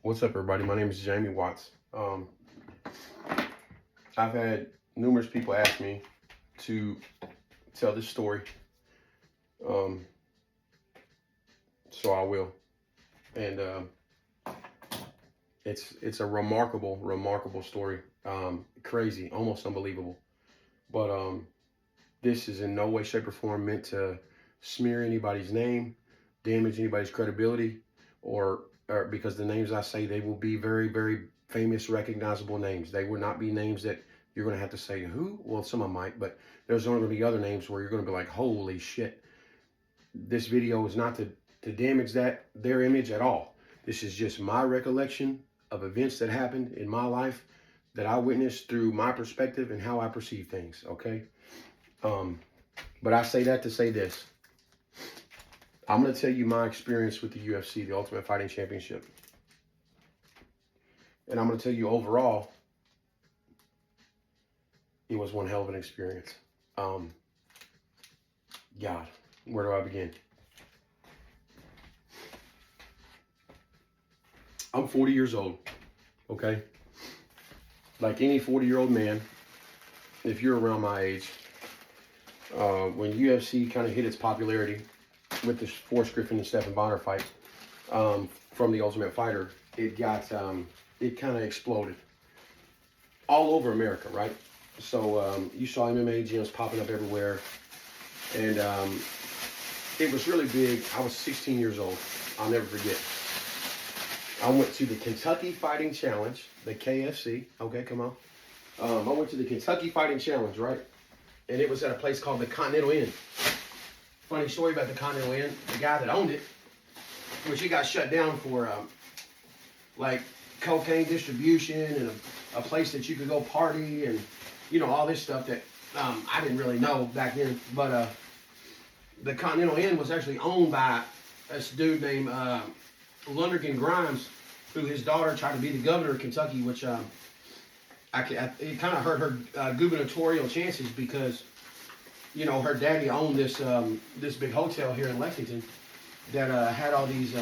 What's up, everybody? My name is Jamie Watts. I've had numerous people ask me to tell this story, so I will. And it's a remarkable story. Crazy, almost unbelievable. But this is in no way, shape, or form meant to smear anybody's name, damage anybody's credibility, or because the names I say, they will be very, very famous, recognizable names. They will not be names that you're going to have to say, who? Well, some of them might, but there's going to be other names where you're going to be like, holy shit. This video is not to damage their image at all. This is just my recollection of events that happened in my life that I witnessed through my perspective and how I perceive things, okay? But I say that to say this. I'm going to tell you my experience with the UFC, the Ultimate Fighting Championship. And I'm going to tell you overall, it was one hell of an experience. God, where do I begin? I'm 40 years old, okay? Like any 40-year-old man, if you're around my age, when UFC kind of hit its popularity with the Forrest Griffin and Stephen Bonner fight from the Ultimate Fighter, it kind of exploded all over America, right? So you saw MMA gyms popping up everywhere, and it was really big. I was 16 years old. I'll never forget. I went to the Kentucky Fighting Challenge, the KFC. Okay, come on. I went to the Kentucky Fighting Challenge, right? And it was at a place called the Continental Inn. Funny story about the Continental Inn. The guy that owned it, which he got shut down for like cocaine distribution and a place that you could go party and, you know, all this stuff that I didn't really know back then. But the Continental Inn was actually owned by this dude named Lonergan Grimes, who his daughter tried to be the governor of Kentucky, which it kind of hurt her gubernatorial chances because, you know, her daddy owned this this big hotel here in Lexington that had all these,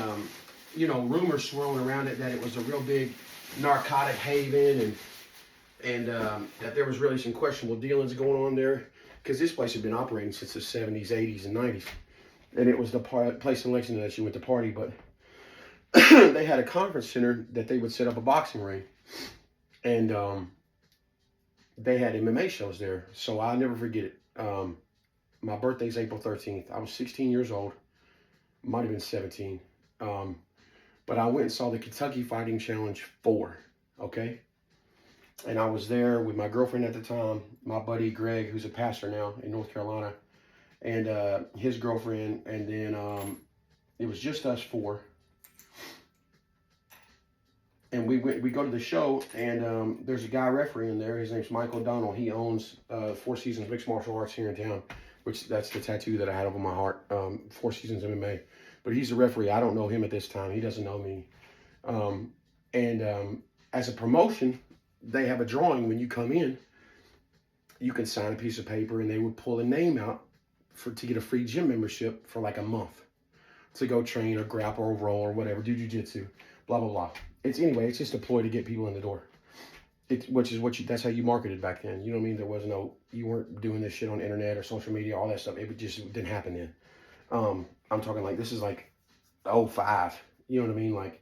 you know, rumors swirling around it that it was a real big narcotic haven and that there was really some questionable dealings going on there because this place had been operating since the 70s, 80s, and 90s. And it was the place in Lexington that you went to party, but they had a conference center that they would set up a boxing ring. And they had MMA shows there. So I'll never forget it. My birthday's April 13th. I was 16 years old. Might have been 17. But I went and saw the Kentucky Fighting Challenge 4, okay? And I was there with my girlfriend at the time, my buddy Greg, who's a pastor now in North Carolina, and his girlfriend, and then it was just us four. And we go to the show, and there's a guy refereeing there. His name's Mike O'Donnell. He owns Four Seasons Mixed Martial Arts here in town, which that's the tattoo that I had over my heart, Four Seasons MMA. But he's a referee. I don't know him at this time. He doesn't know me. As a promotion, they have a drawing when you come in. You can sign a piece of paper, and they would pull a name out to get a free gym membership for like a month to go train or grapple or roll or whatever, do jiu-jitsu, blah, blah, blah. It's just a ploy to get people in the door. That's how you marketed back then. You know what I mean? There was you weren't doing this shit on the internet or social media, all that stuff. It just didn't happen then. I'm talking like, this is like 05. You know what I mean? Like,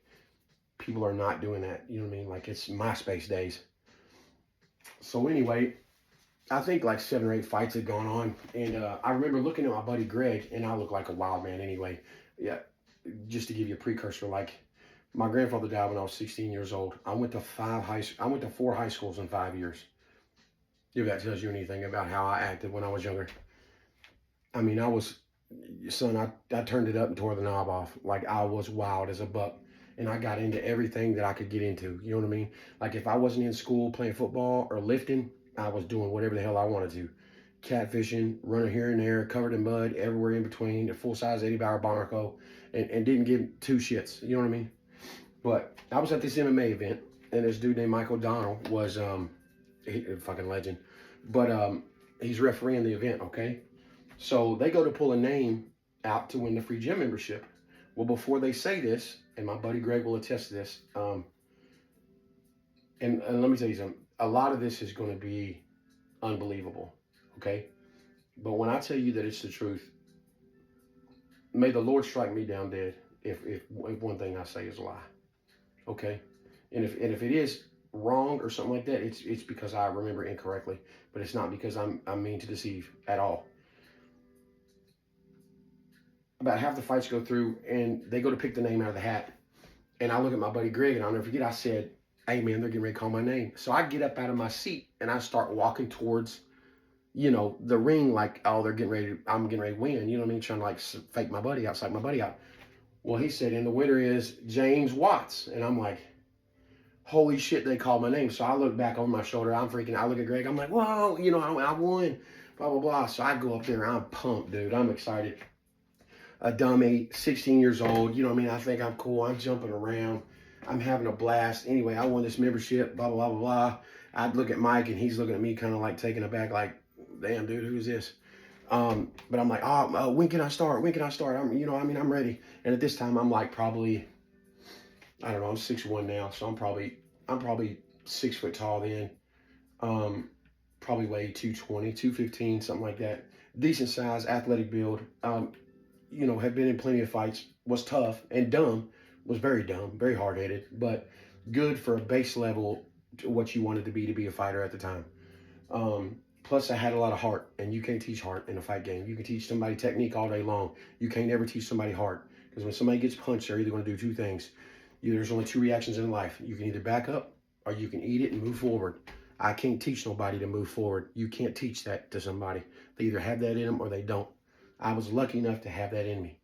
people are not doing that. You know what I mean? Like, it's MySpace days. So anyway, I think like 7 or 8 fights had gone on. And I remember looking at my buddy Greg, and I look like a wild man anyway. Yeah, just to give you a precursor, like, my grandfather died when I was 16 years old. I went to 4 high schools in 5 years. If that tells you anything about how I acted when I was younger. I mean, I turned it up and tore the knob off. Like, I was wild as a buck. And I got into everything that I could get into. You know what I mean? Like, if I wasn't in school playing football or lifting, I was doing whatever the hell I wanted to. Catfishing, running here and there, covered in mud, everywhere in between, a full-size 80-barrel Barnacle, and didn't give 2 shits. You know what I mean? But I was at this MMA event, and this dude named Mike O'Donnell was a fucking legend. But he's refereeing the event, okay? So they go to pull a name out to win the free gym membership. Well, before they say this, and my buddy Greg will attest to this. And let me tell you something. A lot of this is going to be unbelievable, okay? But when I tell you that it's the truth, may the Lord strike me down dead if one thing I say is a lie, okay? And if it is wrong or something like that, it's because I remember incorrectly, but it's not because I'm mean to deceive at all. About half the fights go through, and they go to pick the name out of the hat, and I look at my buddy Greg, and I'll never forget. I said, "Hey man, they're getting ready to call my name." So I get up out of my seat and I start walking towards, the ring, like, oh, I'm getting ready to win. You know what I mean? Trying to like fake my buddy out, psych my buddy out. Well, he said, and the winner is James Watts, and I'm like, holy shit, they called my name. So I look back over my shoulder. I'm freaking out. I look at Greg. I'm like, whoa, I won, blah, blah, blah. So I go up there. I'm pumped, dude. I'm excited. A dummy, 16 years old. You know what I mean? I think I'm cool. I'm jumping around. I'm having a blast. Anyway, I won this membership, blah, blah, blah, blah. I'd look at Mike, and he's looking at me kind of like taken aback, like, damn, dude, who is this? But I'm like, when can I start? When can I start? I'm ready. And at this time, I'm like probably, I don't know, I'm 6'1" now. So I'm probably 6 foot tall then. Probably weigh 220, 215, something like that. Decent size, athletic build. Have been in plenty of fights, was tough and dumb, was very dumb, very hard-headed, but good for a base level to what you wanted to be a fighter at the time. Plus, I had a lot of heart, and you can't teach heart in a fight game. You can teach somebody technique all day long. You can't ever teach somebody heart, because when somebody gets punched, they're either going to do two things. There's only two reactions in life. You can either back up, or you can eat it and move forward. I can't teach nobody to move forward. You can't teach that to somebody. They either have that in them or they don't. I was lucky enough to have that in me.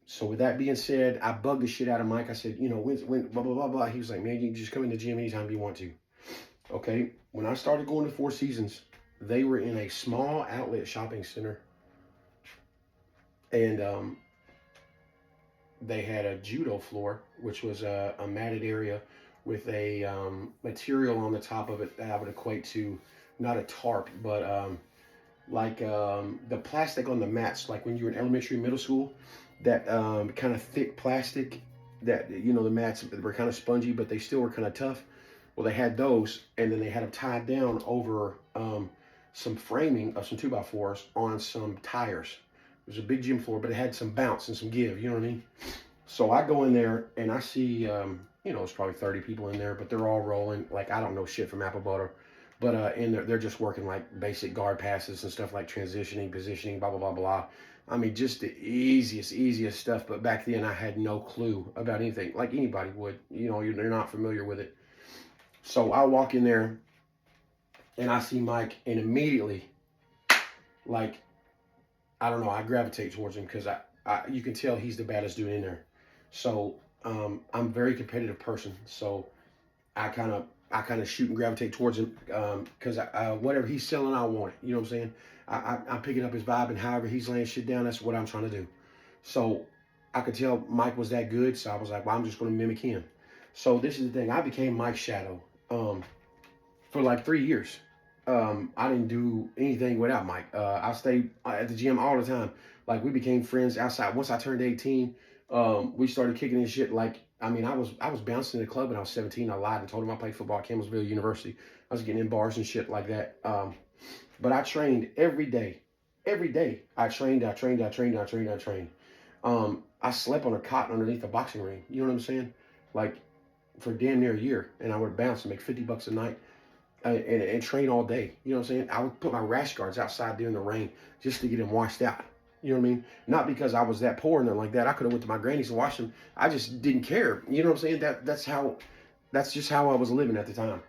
So with that being said, I bugged the shit out of Mike. I said, when blah, blah, blah, blah. He was like, man, you can just come in the gym anytime you want to. Okay. When I started going to Four Seasons, they were in a small outlet shopping center. And they had a judo floor, which was a matted area with a material on the top of it that I would equate to not a tarp, but the plastic on the mats, like when you were in elementary, middle school, that kind of thick plastic that, the mats were kind of spongy, but they still were kind of tough. Well, they had those, and then they had them tied down over some framing of some 2x4s on some tires. It was a big gym floor, but it had some bounce and some give, you know what I mean? So I go in there, and I see, it's probably 30 people in there, but they're all rolling. Like, I don't know shit from apple butter. But in there, they're just working like basic guard passes and stuff like transitioning, positioning, blah, blah, blah, blah. I mean, just the easiest stuff. But back then, I had no clue about anything, like anybody would. They're not familiar with it. So I walk in there, and I see Mike, and immediately, like, I don't know, I gravitate towards him because you can tell he's the baddest dude in there. So I'm a very competitive person. So I kind of shoot and gravitate towards him because whatever he's selling, I want it. You know what I'm saying? I'm picking up his vibe, and however he's laying shit down, that's what I'm trying to do. So I could tell Mike was that good, so I was like, well, I'm just going to mimic him. So this is the thing. I became Mike's shadow for like 3 years. I didn't do anything without Mike. I stayed at the gym all the time. Like, we became friends outside. Once I turned 18, we started kicking his shit. Like, I mean, I was bouncing in the club when I was 17. I lied and told him I played football at Campbellsville University. I was getting in bars and shit like that. But I trained every day. Every day. I trained. I slept on a cot underneath a boxing ring. You know what I'm saying? Like, for damn near a year. And I would bounce and make $50 a night. And train all day. You know what I'm saying? I would put my rash guards outside during the rain just to get them washed out. You know what I mean? Not because I was that poor and nothing like that. I could have went to my granny's and washed them. I just didn't care. You know what I'm saying? That's just how I was living at the time.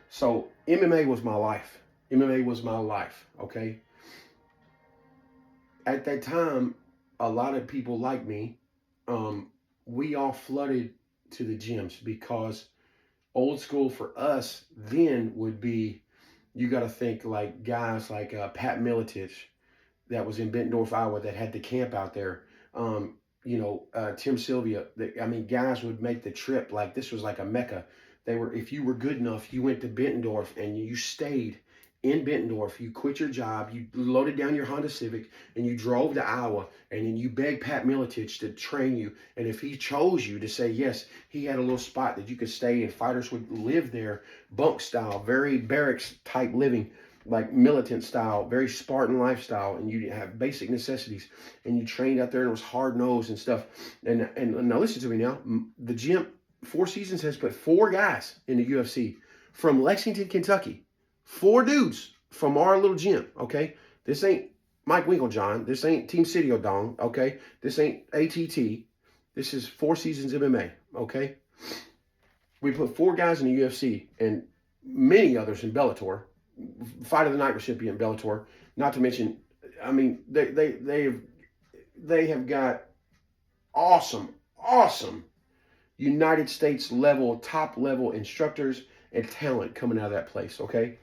So MMA was my life. MMA was my life. Okay. At that time, a lot of people like me, we all flooded to the gyms because old school for us then would be, you got to think like guys like Pat Miletich that was in Bettendorf, Iowa, that had the camp out there. Tim Sylvia. Guys would make the trip. Like, this was like a mecca. If you were good enough, you went to Bettendorf and you stayed in Bettendorf, you quit your job, you loaded down your Honda Civic, and you drove to Iowa, and then you begged Pat Miletich to train you. And if he chose you to say yes, he had a little spot that you could stay and fighters would live there, bunk style, very barracks type living, like militant style, very Spartan lifestyle, and you have basic necessities, and you trained out there, and it was hard nosed and stuff. And now listen to me now. The gym, Four Seasons has put 4 guys in the UFC from Lexington, Kentucky. 4 dudes from our little gym, okay? This ain't Mike Winklejohn. This ain't Team City O'Dong, okay? This ain't ATT. This is Four Seasons MMA, okay? We put 4 guys in the UFC and many others in Bellator. Fight of the Night recipient in Bellator. Not to mention, I mean, they have got awesome United States level, top level instructors and talent coming out of that place, okay?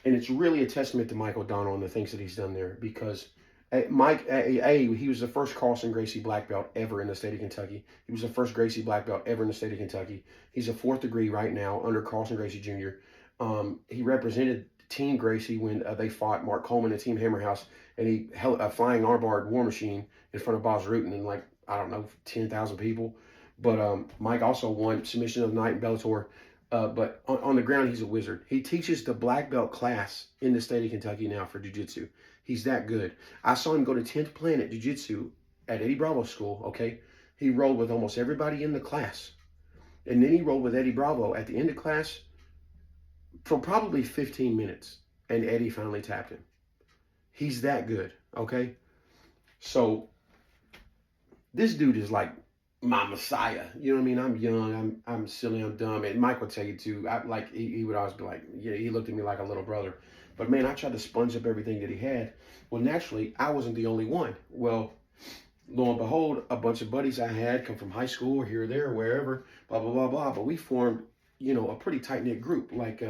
And it's really a testament to Mike O'Donnell and the things that he's done there, because he was the first Carlson Gracie black belt ever in the state of Kentucky. He was the first Gracie black belt ever in the state of Kentucky. He's a 4th degree right now under Carlson Gracie Jr. He represented Team Gracie when they fought Mark Coleman and Team Hammerhouse, and he held a flying armbarred war machine in front of Boz Rutan and, like, I don't know, 10,000 people. But Mike also won Submission of the Night in Bellator. But on the ground, he's a wizard. He teaches the black belt class in the state of Kentucky now for jiu-jitsu. He's that good. I saw him go to 10th Planet Jiu-Jitsu at Eddie Bravo School, okay? He rolled with almost everybody in the class. And then he rolled with Eddie Bravo at the end of class for probably 15 minutes. And Eddie finally tapped him. He's that good, okay? So this dude is like my messiah. You know what I mean? I'm young, I'm silly, I'm dumb. And Mike would tell you too, he would always be like, yeah, he looked at me like a little brother. But man, I tried to sponge up everything that he had. Well, naturally, I wasn't the only one. Well, lo and behold, a bunch of buddies I had come from high school or here or there or wherever, blah, blah, blah, blah. But we formed, you know, a pretty tight-knit group. Like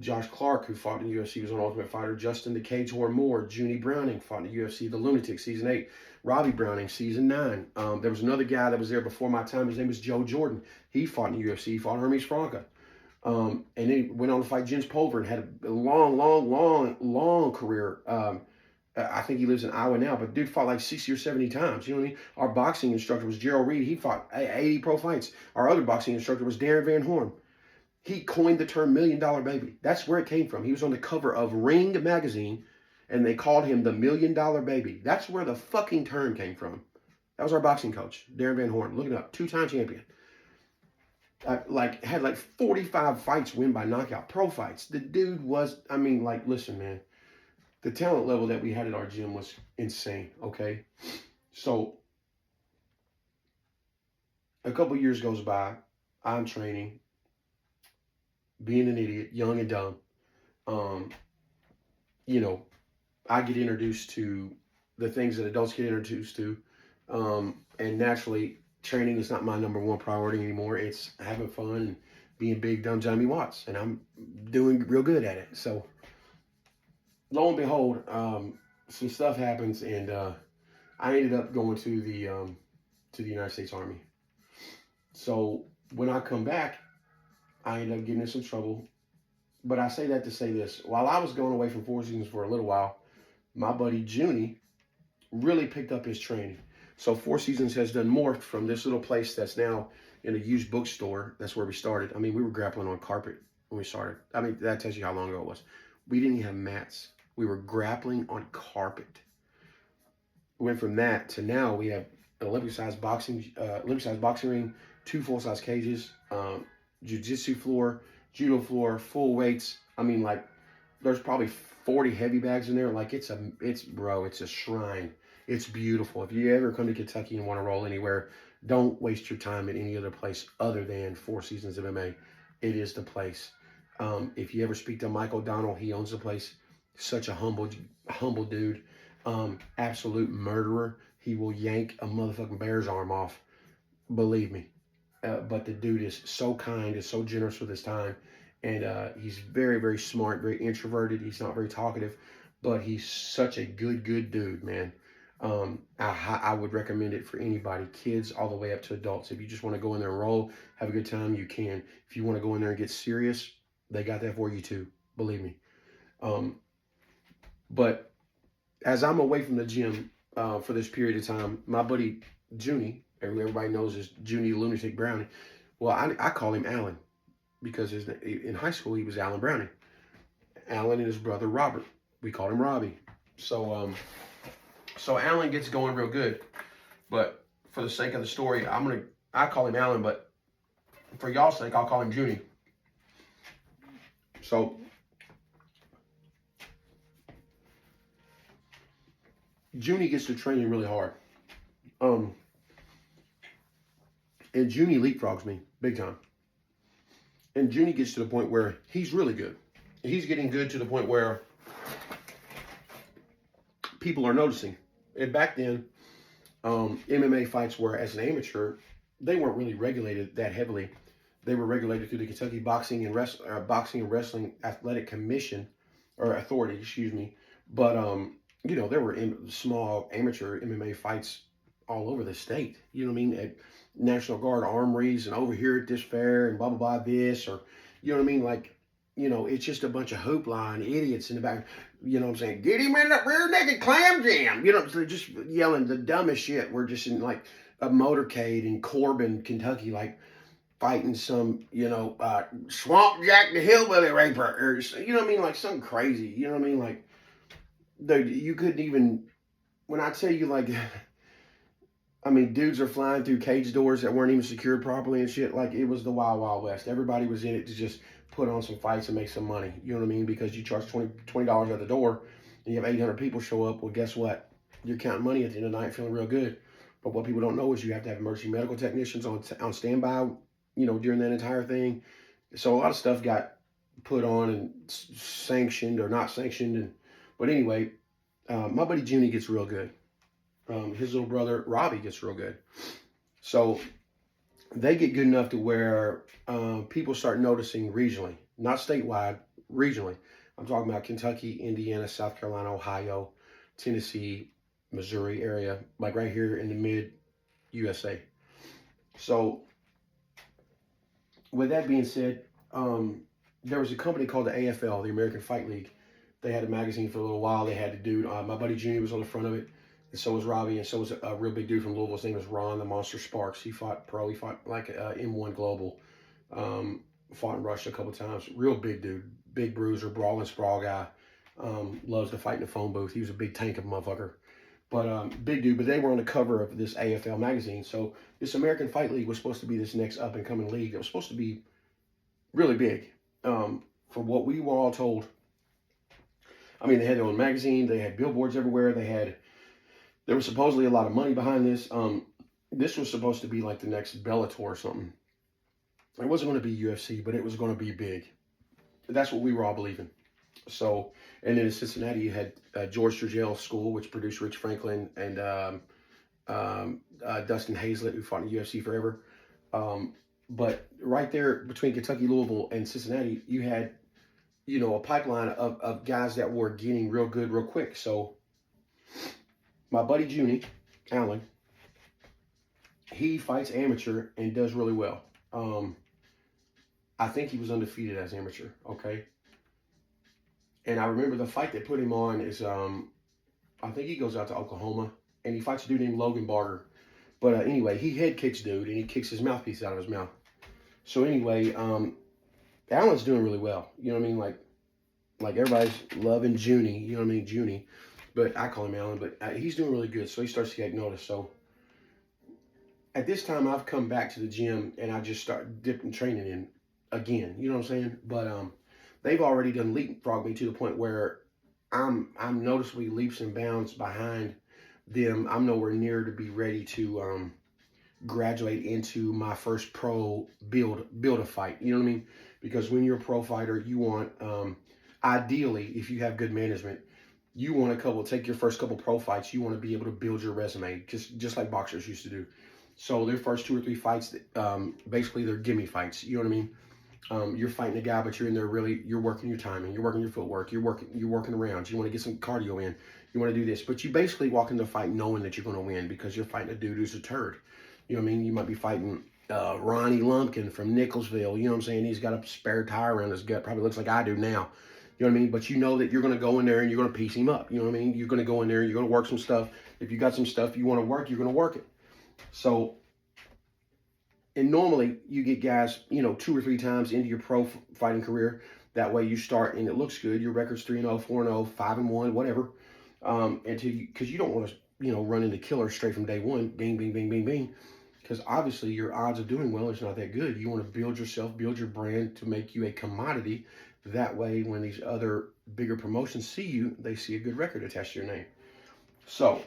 Josh Clark, who fought in the UFC, was on Ultimate Fighter. Justin the Cage Horn Moore. Junie Browning fought in the UFC. The Lunatic, Season 8. Robbie Browning, Season 9. There was another guy that was there before my time. His name was Joe Jordan. He fought in the UFC. He fought Hermes Franca. And then he went on to fight Jens Pulver and had a long career. I think he lives in Iowa now, but dude fought like 60 or 70 times. You know what I mean? Our boxing instructor was Gerald Reed. He fought 80 pro fights. Our other boxing instructor was Darren Van Horn. He coined the term $1 Million Baby. That's where it came from. He was on the cover of Ring magazine, and they called him the $1 Million Baby. That's where the fucking term came from. That was our boxing coach, Darren Van Horn. Look it up. 2-time champion. Had like 45 fights win by knockout. Pro fights. The dude was, I mean, like, listen, man. The talent level that we had at our gym was insane, okay? So, a couple years goes by. I'm training. Being an idiot, young and dumb. You know, I get introduced to the things that adults get introduced to. And naturally, training is not my number one priority anymore. It's having fun and being big, dumb Johnny Watts. And I'm doing real good at it. So, lo and behold, some stuff happens, and I ended up going to the United States Army. So when I come back, I ended up getting in some trouble. But I say that to say this. While I was going away from Four Seasons for a little while, my buddy Junie really picked up his training. So Four Seasons has done morphed from this little place that's now in a used bookstore. That's where we started. I mean, we were grappling on carpet when we started. I mean, that tells you how long ago it was. We didn't even have mats. We were grappling on carpet. We went from that to now we have an Olympic-sized boxing ring, 2 full-size cages, jiu-jitsu floor, judo floor, full weights. I mean, like, there's probably 40 heavy bags in there. Like, it's a shrine. It's beautiful. If you ever come to Kentucky and want to roll anywhere, don't waste your time at any other place other than Four Seasons MMA. It is the place. If you ever speak to Mike O'Donnell, he owns the place. Such a humble dude. Absolute murderer. He will yank a motherfucking bear's arm off. Believe me. But the dude is so kind and so generous with his time. And he's very, very smart, very introverted. He's not very talkative. But he's such a good dude, man. I would recommend it for anybody, kids all the way up to adults. If you just want to go in there and roll, have a good time, you can. If you want to go in there and get serious, they got that for you too. Believe me. But as I'm away from the gym for this period of time, my buddy Junie, who everybody knows as Junie Lunatic Brownie, well, I call him Alan because in high school he was Alan Brownie. Alan and his brother Robert, we called him Robbie. So so Alan gets going real good, but for the sake of the story, I call him Alan, but for y'all's sake, I'll call him Junie. So Junie gets to training really hard. And Junie leapfrogs me big time. And Junie gets to the point where he's really good. He's getting good to the point where people are noticing. And back then, MMA fights were, as an amateur, they weren't really regulated that heavily. They were regulated through the Kentucky Boxing and Wrestling Athletic Commission, or Authority, excuse me. But you know, there were small amateur MMA fights all over the state. You know what I mean? At National Guard armories and over here at this fair and blah blah blah this, or you know what I mean? Like, you know, it's just a bunch of hoopla and idiots in the back. You know what I'm saying? Get him in the rear naked clam jam. You know, they're just yelling the dumbest shit. We're just in like a motorcade in Corbin, Kentucky, like fighting some, you know, Swamp Jack the Hillbilly Raper, or you know what I mean? Like something crazy. You know what I mean? Like, you couldn't even, when I tell you, like, I mean, dudes are flying through cage doors that weren't even secured properly and shit. Like, it was the Wild Wild West. Everybody was in it to just put on some fights and make some money. You know what I mean? Because you charge $20 at the door and you have 800 people show up. Well, guess what? You're counting money at the end of the night, feeling real good. But what people don't know is you have to have emergency medical technicians on standby, you know, during that entire thing. So a lot of stuff got put on and sanctioned or not sanctioned. But anyway, my buddy Junie gets real good. His little brother Robbie gets real good. So they get good enough to where people start noticing regionally, not statewide, regionally. I'm talking about Kentucky, Indiana, South Carolina, Ohio, Tennessee, Missouri area, like right here in the mid-USA. So with that being said, there was a company called the AFL, the American Fight League. They had a magazine for a little while. They had a dude, my buddy Junie was on the front of it, and so was Robbie, and so was a real big dude from Louisville. His name was Ron the Monster Sparks. He fought pro. He fought like M1 Global. Fought in Russia a couple times. Real big dude, big bruiser, brawling sprawl guy. Loves to fight in the phone booth. He was a big tank of a motherfucker. But big dude. But they were on the cover of this AFL magazine. So this American Fight League was supposed to be this next up and coming league. It was supposed to be really big. From what we were all told. I mean, they had their own magazine. They had billboards everywhere. There was supposedly a lot of money behind this. This was supposed to be like the next Bellator or something. It wasn't going to be UFC, but it was going to be big. That's what we were all believing. So, and then in Cincinnati, you had George Dragell's school, which produced Rich Franklin and Dustin Hazlett, who fought in UFC forever. But right there between Kentucky, Louisville, and Cincinnati, you had, you know, a pipeline of guys that were getting real good real quick. So my buddy Junie, Alan, he fights amateur and does really well. I think he was undefeated as amateur, okay? And I remember the fight that put him on is, I think he goes out to Oklahoma, and he fights a dude named Logan Barger. But anyway, he head kicks dude, and he kicks his mouthpiece out of his mouth. So anyway, Alan's doing really well. You know what I mean? Like everybody's loving Junie. You know what I mean? Junie. But I call him Alan. But he's doing really good. So he starts to get noticed. So at this time, I've come back to the gym, and I just start dipping training in again. You know what I'm saying? But they've already done leapfrog me to the point where I'm noticeably leaps and bounds behind them. I'm nowhere near to be ready to graduate into my first pro build a fight. You know what I mean? Because when you're a pro fighter, you want ideally, if you have good management, you want take your first couple pro fights. You want to be able to build your resume, just like boxers used to do. So their first 2 or 3 fights, basically they're gimme fights. You know what I mean? You're fighting a guy, but you're in there you're working your timing, you're working your footwork, you're working around. You want to get some cardio in, you want to do this, but you basically walk into a fight knowing that you're going to win because you're fighting a dude who's a turd. You know what I mean? You might be fighting Ronnie Lumpkin from Nicholsville. You know what I'm saying? He's got a spare tire around his gut. Probably looks like I do now. You know what I mean? But you know that you're going to go in there and you're going to piece him up. You know what I mean? You're going to go in there and you're going to work some stuff. If you got some stuff you want to work, you're going to work it. So, and normally you get guys, 2 or 3 times into your pro fighting career. That way you start and it looks good. Your record's 3-0, 4-0, 5-1, whatever. Because you don't want to, run into killers straight from day one. Bing, bing, bing, bing, bing. Because obviously your odds of doing well is not that good. You want to build yourself, build your brand to make you a commodity. That way, when these other bigger promotions see you, they see a good record attached to your name. So,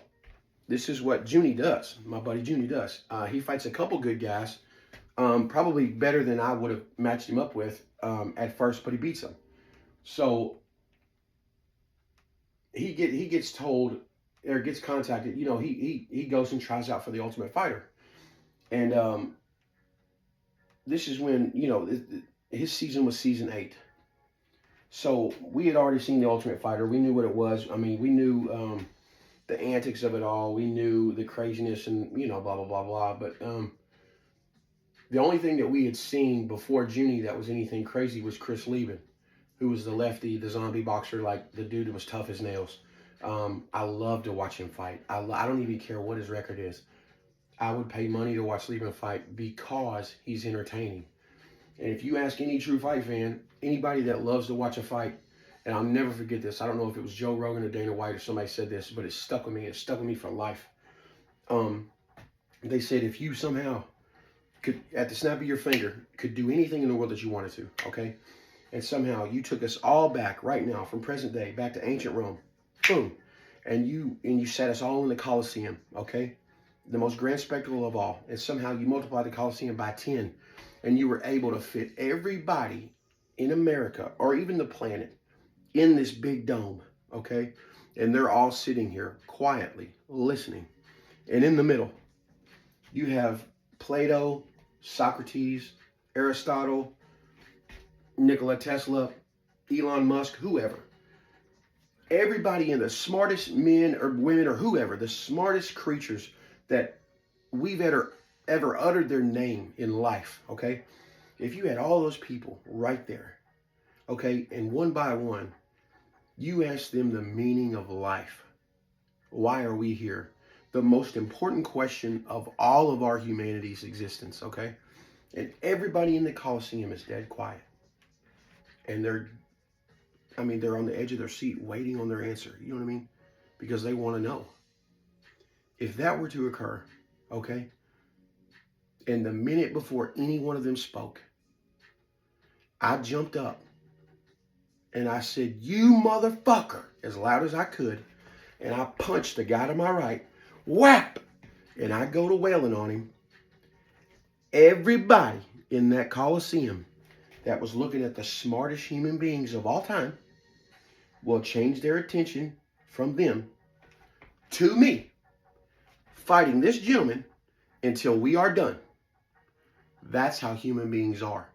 this is what Junie does. My buddy Junie does. He fights a couple good guys, probably better than I would have matched him up with at first, but he beats them. So, he gets told or gets contacted. He goes and tries out for the Ultimate Fighter. And this is when, his season was season 8. So we had already seen the Ultimate Fighter. We knew what it was. I mean, we knew the antics of it all. We knew the craziness and, blah, blah, blah, blah. But the only thing that we had seen before Junie that was anything crazy was Chris Lieben, who was the lefty, the zombie boxer, like the dude that was tough as nails. I love to watch him fight. I don't even care what his record is. I would pay money to watch Lieben fight because he's entertaining. And if you ask any true fight fan, anybody that loves to watch a fight, and I'll never forget this. I don't know if it was Joe Rogan or Dana White or somebody said this, but it stuck with me. It stuck with me for life. They said if you somehow could, at the snap of your finger, could do anything in the world that you wanted to, okay? And somehow you took us all back right now from present day, back to ancient Rome, boom. And you set us all in the Colosseum, okay? The most grand spectacle of all. And somehow you multiply the Colosseum by 10. And you were able to fit everybody in America, or even the planet, in this big dome, okay? And they're all sitting here quietly, listening. And in the middle, you have Plato, Socrates, Aristotle, Nikola Tesla, Elon Musk, whoever. Everybody in the smartest men or women or whoever, the smartest creatures that we've ever uttered their name in life, okay? If you had all those people right there, okay, and one by one, you ask them the meaning of life. Why are we here? The most important question of all of our humanity's existence, okay? And everybody in the Colosseum is dead quiet. And they're on the edge of their seat waiting on their answer. You know what I mean? Because they want to know. If that were to occur, okay, and the minute before any one of them spoke, I jumped up and I said, "You motherfucker," as loud as I could. And I punched the guy to my right, whap, and I go to wailing on him. Everybody in that Coliseum that was looking at the smartest human beings of all time will change their attention from them to me, fighting this gentleman until we are done. That's how human beings are.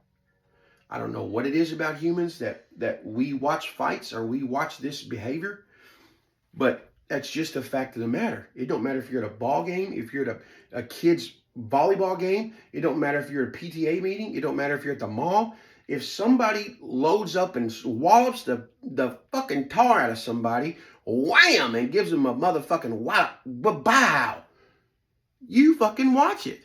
I don't know what it is about humans that we watch fights or we watch this behavior, but that's just a fact of the matter. It don't matter if you're at a ball game, if you're at a kid's volleyball game. It don't matter if you're at a PTA meeting. It don't matter if you're at the mall. If somebody loads up and wallops the fucking tar out of somebody, wham, and gives them a motherfucking wallop, bow, you fucking watch it.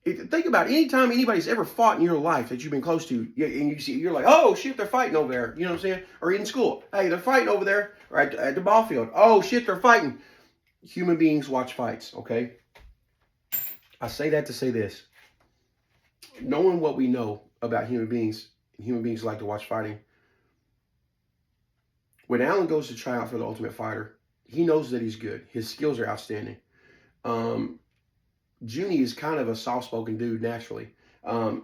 Think about it. Anytime anybody's ever fought in your life that you've been close to, and you see, you're like, oh shit, they're fighting over there. You know what I'm saying? Or in school, hey, they're fighting over there, or at the ball field. Oh shit, they're fighting. Human beings watch fights, okay? I say that to say this. Knowing what we know about human beings like to watch fighting. When Alan goes to try out for the Ultimate Fighter, he knows that he's good. His skills are outstanding. Junie is kind of a soft-spoken dude naturally.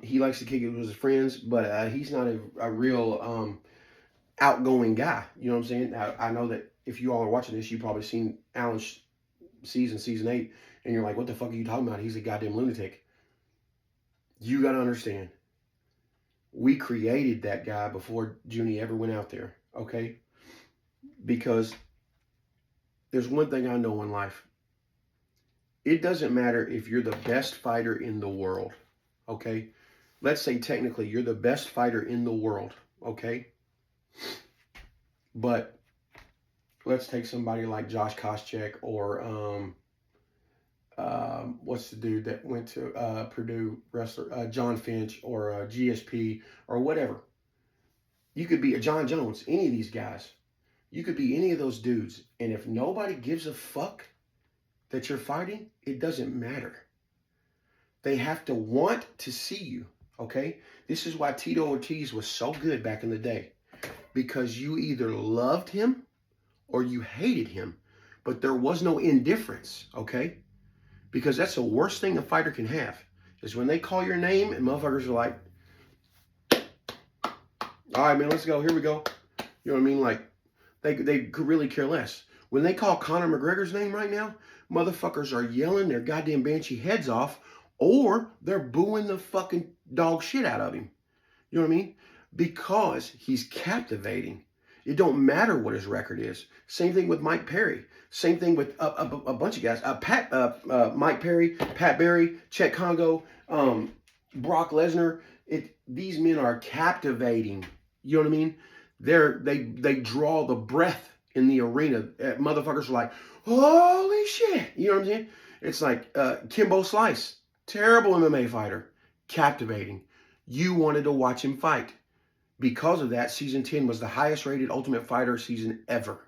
He likes to kick it with his friends, but he's not a real outgoing guy. You know what I'm saying? I know that if you all are watching this, you've probably seen Alan's season 8, and you're like, what the fuck are you talking about? He's a goddamn lunatic. You got to understand, we created that guy before Junie ever went out there, okay? Because there's one thing I know in life. It doesn't matter if you're the best fighter in the world, okay? Let's say technically you're the best fighter in the world, okay? But let's take somebody like Josh Koscheck or what's the dude that went to Purdue wrestler, John Finch or GSP or whatever. You could be a John Jones, any of these guys. You could be any of those dudes. And if nobody gives a fuck that you're fighting, it doesn't matter. They have to want to see you, okay? This is why Tito Ortiz was so good back in the day. Because you either loved him or you hated him. But there was no indifference, okay? Because that's the worst thing a fighter can have. Is when they call your name and motherfuckers are like, all right, man, let's go. Here we go. You know what I mean? Like, they could really care less. When they call Conor McGregor's name right now, motherfuckers are yelling their goddamn banshee heads off, or they're booing the fucking dog shit out of him. You know what I mean? Because he's captivating. It don't matter what his record is. Same thing with Mike Perry. Same thing with a bunch of guys. Mike Perry, Pat Barry, Chet Congo, Brock Lesnar. These men are captivating. You know what I mean? They draw the breath in the arena. Motherfuckers are like, holy shit. You know what I'm saying? It's like Kimbo Slice, terrible MMA fighter, captivating. You wanted to watch him fight. Because of that, season 10 was the highest rated Ultimate Fighter season ever.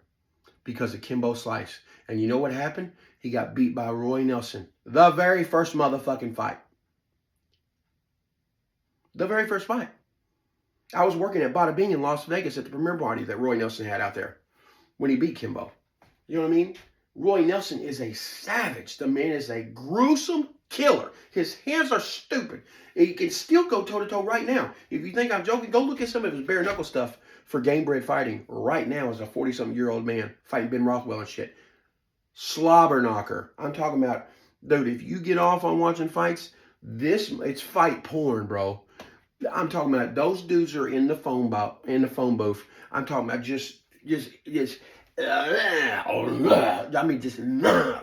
Because of Kimbo Slice. And you know what happened? He got beat by Roy Nelson. The very first motherfucking fight. The very first fight. I was working at Bada Bing in Las Vegas at the premiere party that Roy Nelson had out there when he beat Kimbo. You know what I mean? Roy Nelson is a savage. The man is a gruesome killer. His hands are stupid. And he can still go toe-to-toe right now. If you think I'm joking, go look at some of his bare knuckle stuff for Game Bred Fighting right now as a 40-something-year-old man fighting Ben Rothwell and shit. Slobber knocker. I'm talking about, dude, if you get off on watching fights, it's fight porn, bro. I'm talking about those dudes are in the phone booth. I'm talking about just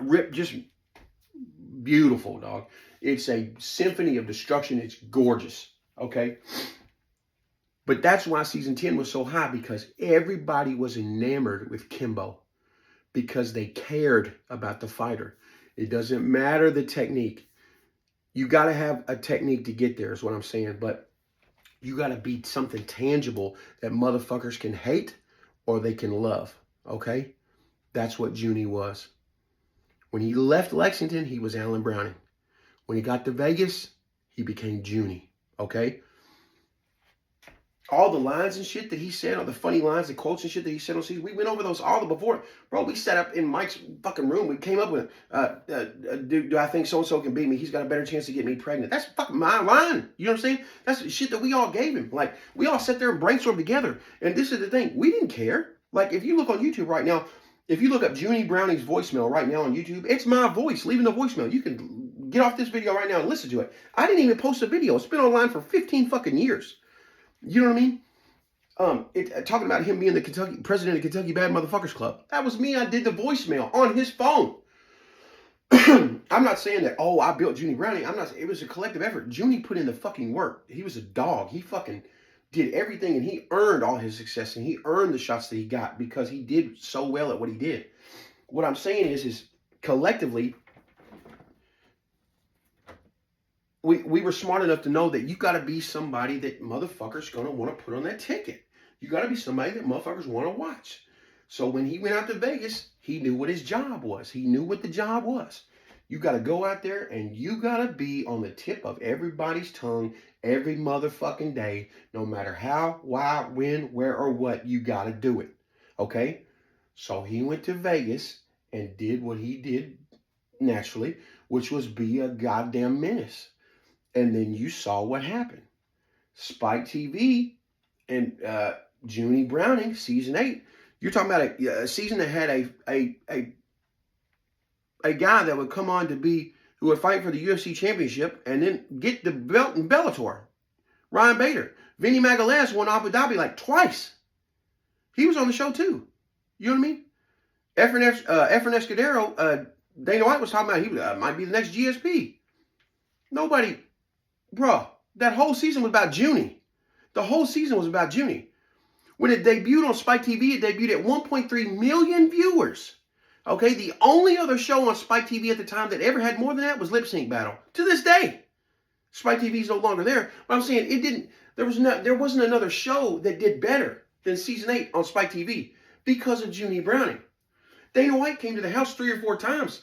rip, just beautiful, dog. It's a symphony of destruction. It's gorgeous, okay? But that's why season 10 was so high, because everybody was enamored with Kimbo because they cared about the fighter. It doesn't matter the technique. You got to have a technique to get there is what I'm saying, but you got to be something tangible that motherfuckers can hate or they can love, okay? That's what Junie was. When he left Lexington, he was Alan Browning. When he got to Vegas, he became Junie, okay? All the lines and shit that he said, all the funny lines, the quotes and shit that he said on season, we went over those all before. Bro, we sat up in Mike's fucking room. We came up with, do I think so-and-so can beat me? He's got a better chance to get me pregnant. That's fucking my line. You know what I'm saying? That's the shit that we all gave him. Like, we all sat there and brainstormed together. And this is the thing. We didn't care. Like, if you look on YouTube right now, if you look up Junie Browning's voicemail right now on YouTube, it's my voice leaving the voicemail. You can get off this video right now and listen to it. I didn't even post a video. It's been online for 15 fucking years. You know what I mean? Talking about him being the president of the Kentucky Bad Motherfuckers Club. That was me. I did the voicemail on his phone. I'm not saying that, oh, I built Junie Browning. It was a collective effort. Junie put in the fucking work. He was a dog. He fucking did everything, and he earned all his success, and he earned the shots that he got because he did so well at what he did. What I'm saying is collectively, we were smart enough to know that you got to be somebody that motherfuckers going to want to put on that ticket. You got to be somebody that motherfuckers want to watch. So when he went out to Vegas, he knew what his job was. He knew what the job was. You got to go out there and you got to be on the tip of everybody's tongue every motherfucking day, no matter how, why, when, where, or what, you got to do it. Okay? So he went to Vegas and did what he did naturally, which was be a goddamn menace. And then you saw what happened. Spike TV and Junie Browning, season 8. You're talking about a season that had a guy that would come on who would fight for the UFC championship and then get the belt in Bellator. Ryan Bader. Vinny Magalhaes won Abu Dhabi like twice. He was on the show too. You know what I mean? Efren Escudero, Dana White was talking about he might be the next GSP. Nobody, bro, that whole season was about Junie. The whole season was about Junie. When it debuted on Spike TV, it debuted at 1.3 million viewers. Okay, the only other show on Spike TV at the time that ever had more than that was Lip Sync Battle. To this day, Spike TV is no longer there. But I'm saying it didn't. There wasn't another show that did better than season 8 on Spike TV because of Junie Browning. Dana White came to the house 3 or 4 times.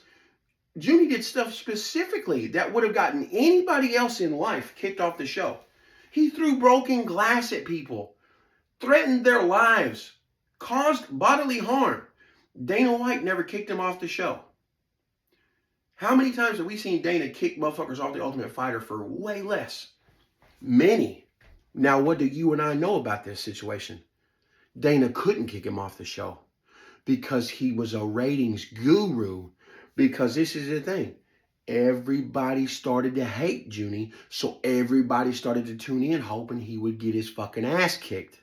Junie did stuff specifically that would have gotten anybody else in life kicked off the show. He threw broken glass at people, threatened their lives, caused bodily harm. Dana White never kicked him off the show. How many times have we seen Dana kick motherfuckers off the Ultimate Fighter for way less? Many. Now, what do you and I know about this situation? Dana couldn't kick him off the show because he was a ratings guru. Because this is the thing. Everybody started to hate Junie, so everybody started to tune in hoping he would get his fucking ass kicked.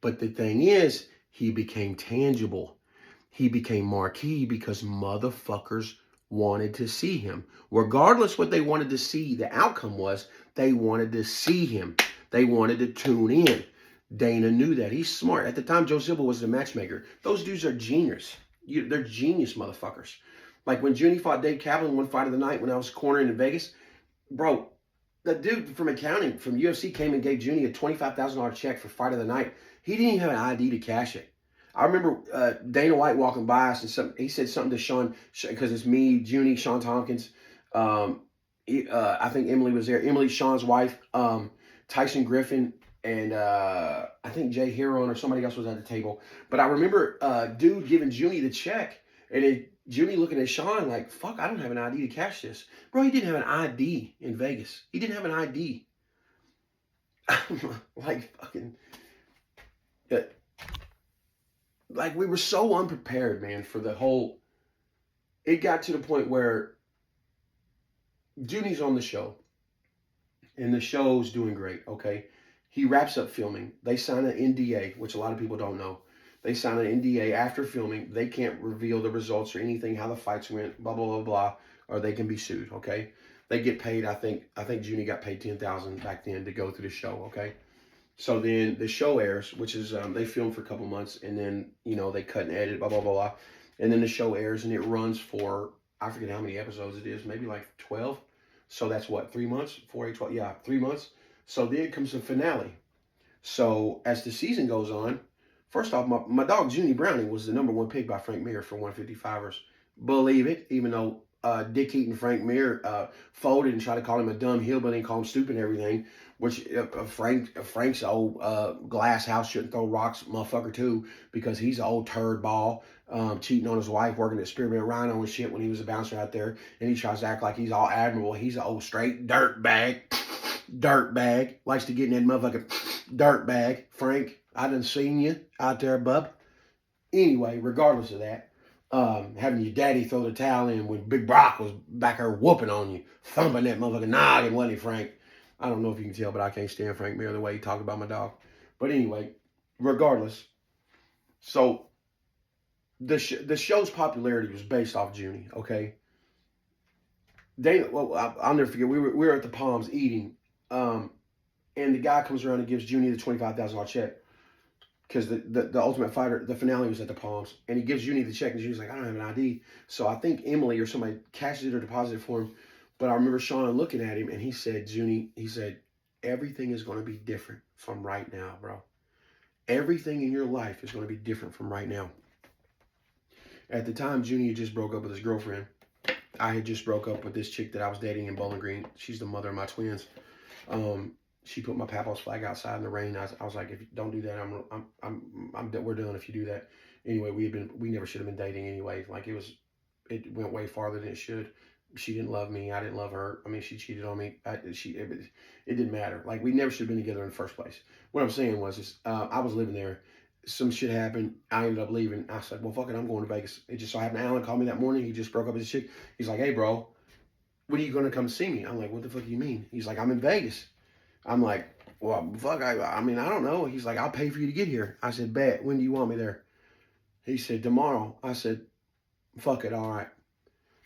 But the thing is, he became tangible. He became marquee because motherfuckers wanted to see him. Regardless what they wanted to see, the outcome was they wanted to see him. They wanted to tune in. Dana knew that. He's smart. At the time, Joe Silva was the matchmaker. Those dudes are genius. They're genius motherfuckers. Like when Junie fought Dave Kaplan one fight of the night when I was cornering in Vegas, bro, the dude from accounting from UFC came and gave Junie a $25,000 check for fight of the night. He didn't even have an ID to cash it. I remember Dana White walking by us and he said something to Shawn, because it's me, Junie, Shawn Tompkins. I think Emily was there. Emily, Shawn's wife, Tyson Griffin, and I think Jay Heron or somebody else was at the table. But I remember dude giving Junie the check, and Junie looking at Shawn like, fuck, I don't have an ID to cash this. Bro, he didn't have an ID in Vegas. He didn't have an ID. Like, fucking... Like, we were so unprepared, man, for the whole... It got to the point where Junie's on the show, and the show's doing great, okay? He wraps up filming. They sign an NDA, which a lot of people don't know. They sign an NDA after filming. They can't reveal the results or anything, how the fights went, blah, blah, blah, blah, or they can be sued, okay? They get paid, I think Junie got paid $10,000 back then to go through the show, okay? So then the show airs, which is, they film for a couple months, and then, you know, they cut and edit, blah, blah, blah, blah. And then the show airs, and it runs for, I forget how many episodes it is, maybe like 12. So that's what, 3 months? 4, 8, 12, yeah, 3 months. So then comes the finale. So as the season goes on, first off, my dog Junie Browning was the #1 pick by Frank Mir for 155ers. Believe it, even though dick-eating Frank Mir folded and tried to call him a dumb hillbilly and call him stupid and everything, which Frank's old glass house shouldn't throw rocks, motherfucker, too, because he's an old turd ball, cheating on his wife, working at Spearmint Rhino and shit when he was a bouncer out there, and he tries to act like he's all admirable. He's an old straight dirtbag, likes to get in that motherfucking dirtbag. Frank, I done seen you out there, bub. Anyway, regardless of that, having your daddy throw the towel in when Big Brock was back there whooping on you, thumping that motherfucking noggin, wasn't he, Frank? I don't know if you can tell, but I can't stand Frank Mir the way he talked about my dog. But anyway, regardless, so the show's popularity was based off Junie, okay? I'll never forget, we were at the Palms eating, and the guy comes around and gives Junie the $25,000 check. Because the Ultimate Fighter, the finale was at the Palms. And he gives Junie the check, and Junie's like, I don't have an ID. So I think Emily or somebody cashes it or deposited it for him. But I remember Shawn looking at him, and he said, Junie, he said, everything is going to be different from right now, bro. Everything in your life is going to be different from right now. At the time, Junie had just broke up with his girlfriend. I had just broke up with this chick that I was dating in Bowling Green. She's the mother of my twins. She put my papa's flag outside in the rain. I was like, if you don't do that, we're done if you do that. Anyway, we never should have been dating anyway. Like it went way farther than it should. She didn't love me. I didn't love her. I mean, she cheated on me. It didn't matter. Like, we never should have been together in the first place. What I'm saying was, I was living there. Some shit happened. I ended up leaving. I said, well, fuck it, I'm going to Vegas. It just so happened Alan called me that morning. He just broke up with his chick. He's like, hey, bro, when are you going to come see me? I'm like, what the fuck do you mean? He's like, I'm in Vegas. I'm like, well, fuck, I mean, I don't know. He's like, I'll pay for you to get here. I said, bet. When do you want me there? He said, tomorrow. I said, fuck it, all right.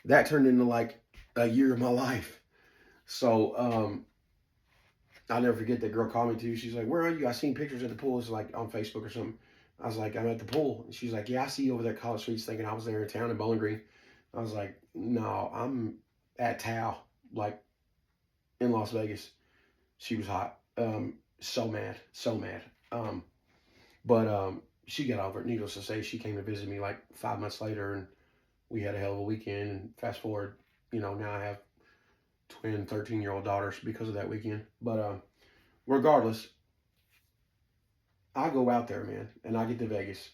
That turned into like a year of my life. So I'll never forget that girl called me too. She's like, "Where are you? I seen pictures at the pool." It's like on Facebook or something. I was like, "I'm at the pool." And she's like, "Yeah, I see you over there at College Streets," thinking I was there in town in Bowling Green. I was like, "No, I'm at Tao, like in Las Vegas." She was hot. So mad, so mad. But she got over it. Needless to say, she came to visit me like 5 months later, and we had a hell of a weekend. And fast forward, now I have twin 13-year-old daughters because of that weekend. But regardless, I go out there, man, and I get to Vegas.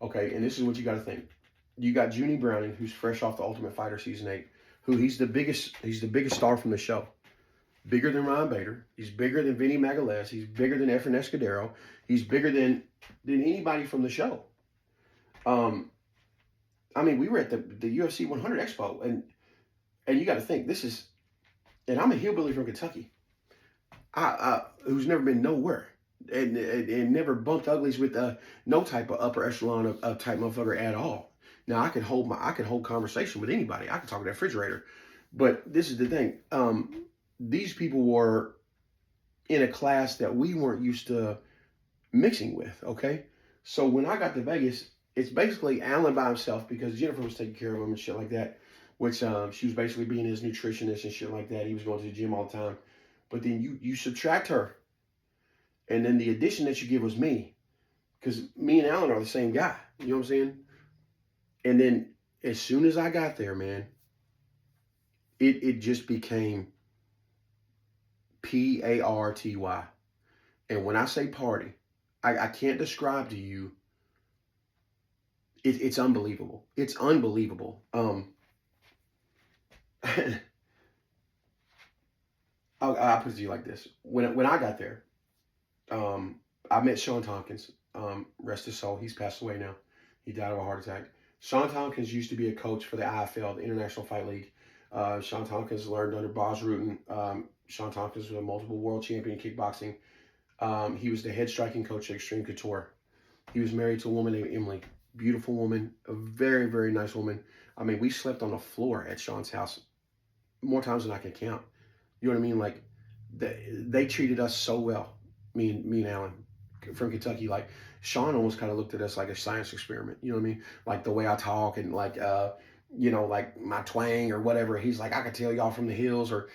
Okay, and this is what you got to think. You got Junie Browning, who's fresh off the Ultimate Fighter season 8, who he's the biggest star from the show. Bigger than Ryan Bader. He's bigger than Vinny Magalhaes. He's bigger than Efren Escudero. He's bigger than anybody from the show. I mean, we were at the UFC 100 Expo, and you got to think and I'm a hillbilly from Kentucky, who's never been nowhere, and never bumped uglies with no type of upper echelon of type motherfucker at all. Now I could hold conversation with anybody. I could talk to that refrigerator, but this is the thing. These people were in a class that we weren't used to mixing with. Okay, so when I got to Vegas, it's basically Alan by himself because Jennifer was taking care of him and shit like that, which she was basically being his nutritionist and shit like that. He was going to the gym all the time. But then you subtract her, and then the addition that you give was me, because me and Alan are the same guy. You know what I'm saying? And then as soon as I got there, man, it just became party. And when I say party, I can't describe to you. It's unbelievable. It's unbelievable. I'll put it to you like this. When I got there, I met Shawn Tompkins. Rest his soul. He's passed away now. He died of a heart attack. Shawn Tompkins used to be a coach for the IFL, the International Fight League. Shawn Tompkins learned under Boz Rutan. Shawn Tompkins was a multiple world champion in kickboxing. He was the head striking coach at Extreme Couture. He was married to a woman named Emily. Beautiful woman. A very, very nice woman. I mean, we slept on the floor at Shawn's house more times than I can count. You know what I mean? Like, they treated us so well. Me and Alan from Kentucky. Like, Shawn almost kind of looked at us like a science experiment. You know what I mean? Like the way I talk and like, like my twang or whatever. He's like, I could tell y'all from the hills, or,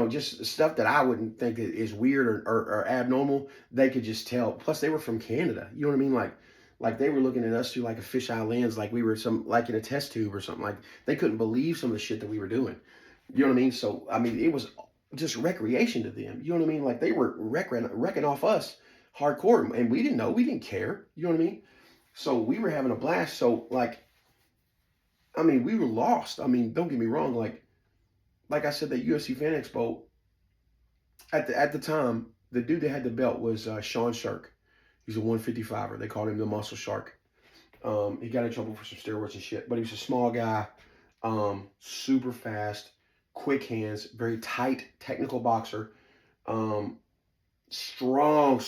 just stuff that I wouldn't think is weird or abnormal. They could just tell. Plus, they were from Canada. You know what I mean? Like they were looking at us through like a fisheye lens, like we were like in a test tube or something. Like they couldn't believe some of the shit that we were doing. You know what I mean? So, I mean, it was just recreation to them. You know what I mean? Like they were wrecking off us hardcore, and we didn't know. We didn't care. You know what I mean? So we were having a blast. So, like, I mean, we were lost. I mean, don't get me wrong. Like I said, that UFC Fan Expo, at the time, the dude that had the belt was Sean Shark. He's a 155er. They called him the Muscle Shark. He got in trouble for some steroids and shit, but he was a small guy, super fast, quick hands, very tight, technical boxer, strong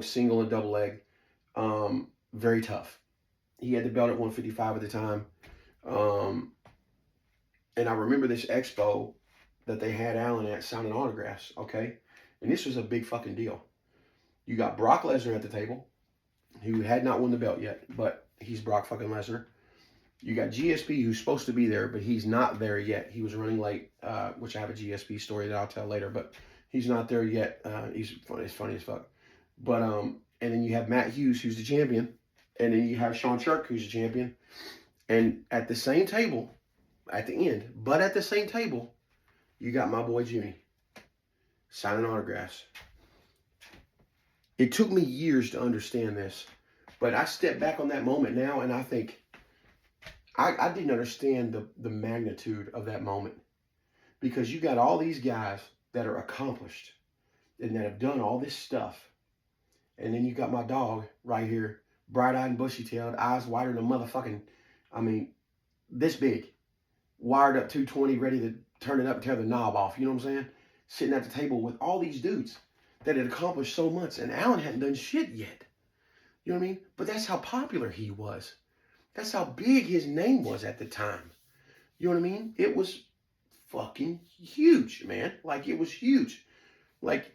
single and double leg, very tough. He had the belt at 155 at the time. And I remember this expo that they had Alan at signing autographs, okay? And this was a big fucking deal. You got Brock Lesnar at the table, who had not won the belt yet, but he's Brock fucking Lesnar. You got GSP, who's supposed to be there, but he's not there yet. He was running late, which I have a GSP story that I'll tell later, but he's not there yet. He's funny as fuck. But, and then you have Matt Hughes, who's the champion, and then you have Sean Shark, who's the champion. And at the same table, at the end, but at the same table, you got my boy Junie signing autographs. It took me years to understand this, but I step back on that moment now and I think I didn't understand the magnitude of that moment, because you got all these guys that are accomplished and that have done all this stuff. And then you got my dog right here, bright-eyed and bushy-tailed, eyes wider than a motherfucking, I mean, this big, wired up 220, ready to turn it up and tear the knob off. You know what I'm saying? Sitting at the table with all these dudes that had accomplished so much, and Alan hadn't done shit yet. You know what I mean? But that's how popular he was. That's how big his name was at the time. You know what I mean? It was fucking huge, man. Like, it was huge. Like,